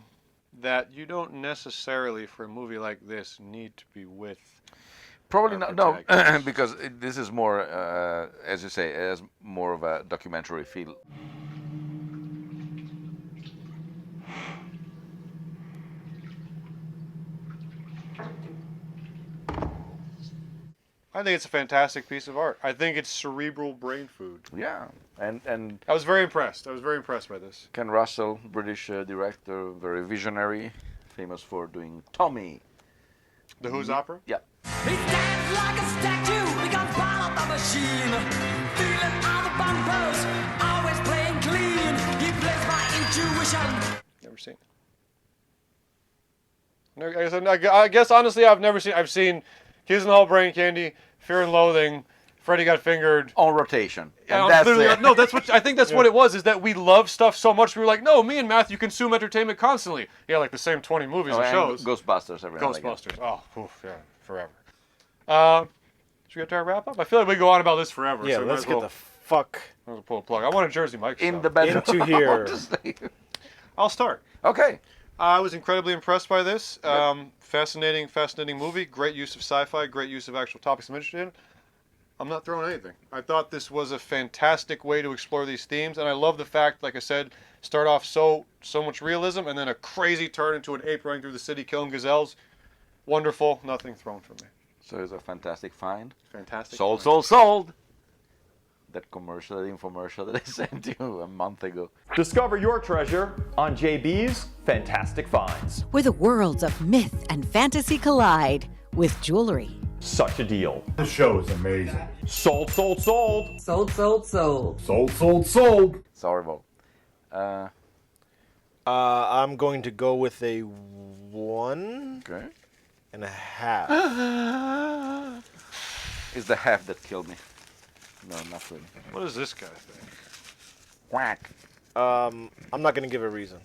that you don't necessarily, for a movie like this, need to be with... Probably not, no, because this is more, as you say, as more of a documentary feel. I think it's a fantastic piece of art. I think it's cerebral brain food. Yeah, and I was very impressed. I was very impressed by this. Ken Russell, British director, very visionary, famous for doing Tommy. The Who's opera? Yeah. He stands like a statue, becomes part of the machine. Feeling all the bumpers, always playing clean. He plays my intuition. Never seen it. I guess honestly, I've never seen. I've seen Kids in the Hall, Brain Candy, Fear and Loathing, Freddy Got Fingered. On rotation. Yeah, and that's it. No, that's what I think. That's what it was. Is that we love stuff so much. We were like, no, me and Matthew consume entertainment constantly. Yeah, like the same 20 movies and shows. Ghostbusters. Ghostbusters. Oh, oof, yeah, forever. Should we get to our wrap up? I feel like we go on about this forever. Yeah, so let's get the fuck. I'll pull a plug. I want a Jersey Mike in stuff. the bedroom. Into here. I'll start. Okay. I was incredibly impressed by this. Fascinating movie. Great use of sci-fi. Great use of actual topics I'm interested in. I'm not throwing anything. I thought this was a fantastic way to explore these themes, and I love the fact, like I said, start off so much realism, and then a crazy turn into an ape running through the city killing gazelles. Wonderful. Nothing thrown from me. So it's a fantastic find. Fantastic. Sold. That infomercial that I sent you a month ago. Discover your treasure on JB's Fantastic Finds. Where the worlds of myth and fantasy collide with jewelry. Such a deal. This show is amazing. Sold. Sold. It's horrible. I'm going to go with a 1.5. It's the half that killed me. No, not really. What is this guy think? Quack. I'm not going to give a reason.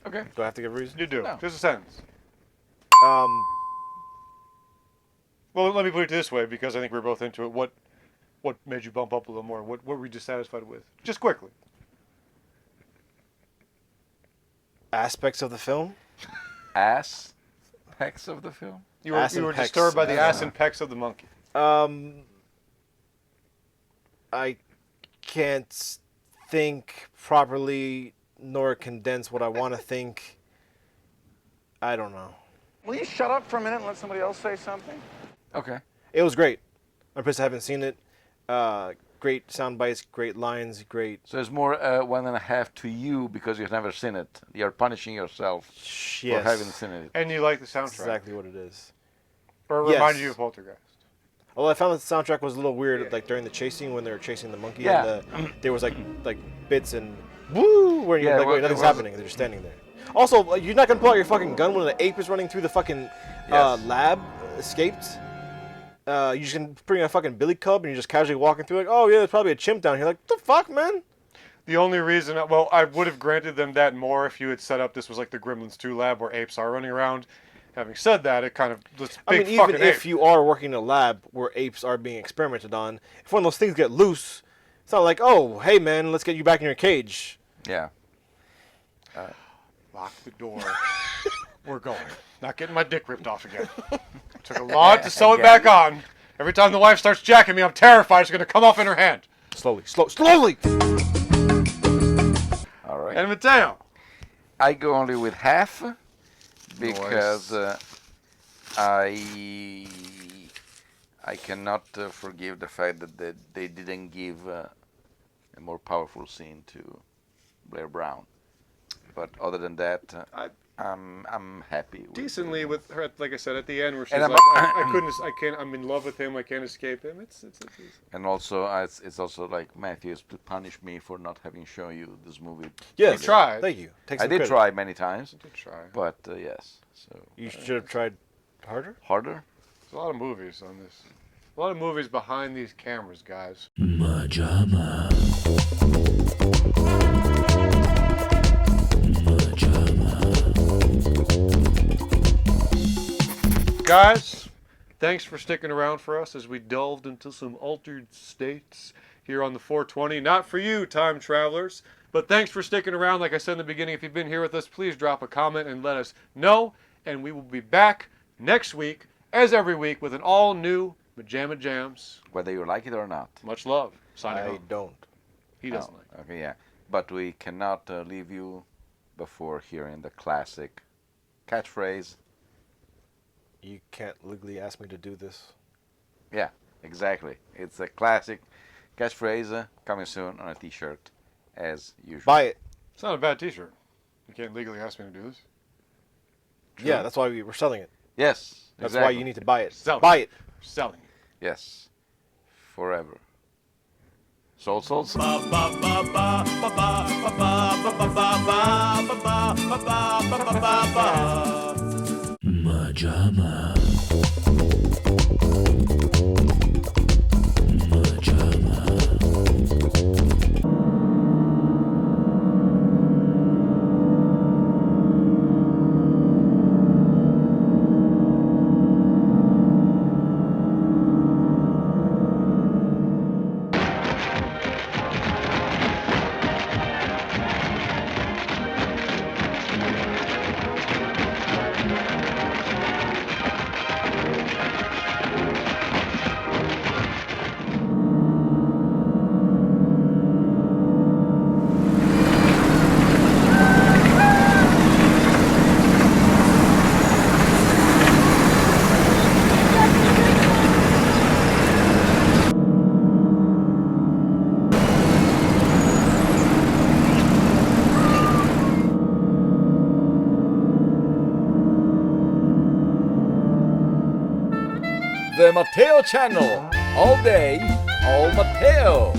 Okay. Do I have to give a reason? You do. No. Just a sentence. Well, let me put it this way, because I think we're both into it. What made you bump up a little more? What were you dissatisfied with? Just quickly. aspects of the film. Aspects of the film? You were disturbed by the ass and pecs of the monkey. I can't think properly nor condense what I want to think. I don't know. Will you shut up for a minute and let somebody else say something? Okay. It was great. I'm pissed I haven't seen it. Great sound bites, great lines, great. So it's more 1.5 to you because you've never seen it. You're punishing yourself for having seen it. And you like the soundtrack. That's exactly what it is. Or it reminded you of Poltergeist. Although I found that the soundtrack was a little weird, like during the chasing when they were chasing the monkey. Yeah. And there was like bits and woo where you're like, wait, nothing's happening. They're just standing there. Also, you're not gonna pull out your fucking gun when the ape is running through the fucking lab, escaped. You just can bring a fucking billy cub and you're just casually walking through like, oh yeah, there's probably a chimp down here. Like, what the fuck, man? The only reason, well, I would have granted them that more if you had set up this was like the Gremlins 2 lab where apes are running around. Having said that, it kind of looks big. I mean, even if you are working in a lab where apes are being experimented on, if one of those things get loose, it's not like, oh, hey man, let's get you back in your cage. Yeah. Lock the door. We're going. Not getting my dick ripped off again. Took a lot to sew it back on. Every time the wife starts jacking me, I'm terrified it's going to come off in her hand. Slowly. Slowly! All right. And Mateo? I go only with half because I cannot forgive the fact that they didn't give a more powerful scene to Blair Brown. But other than that, I'm happy. Decently with her, like I said, at the end where she's And like, I'm in love with him, I can't escape him. It's and also, it's also like, Matthew, to punish me for not having shown you this movie. Yes, you tried. Thank you. I did try many times. You did try. But yes, so. You should have tried harder? Harder? There's a lot of movies on this. A lot of movies behind these cameras, guys. MaJaMa. Guys, thanks for sticking around for us as we delved into some altered states here on the 420. Not for you, time travelers, but thanks for sticking around. Like I said in the beginning, if you've been here with us, please drop a comment and let us know. And we will be back next week, as every week, with an all-new MaJaMa Jams. Whether you like it or not. Much love. Signing I home. don't. He doesn't like it. Okay, yeah. But we cannot leave you before hearing the classic catchphrase. You can't legally ask me to do this. Yeah, exactly. It's a classic catchphrase coming soon on a t-shirt, as usual. Buy it. It's not a bad t-shirt. You can't legally ask me to do this. True. Yeah, that's why we're selling it. Yes, That's exactly. why you need to buy it. Buy it. Selling it. Yes. Forever. Souls. MaJaMa. The Mateo Channel. All day, all Mateo.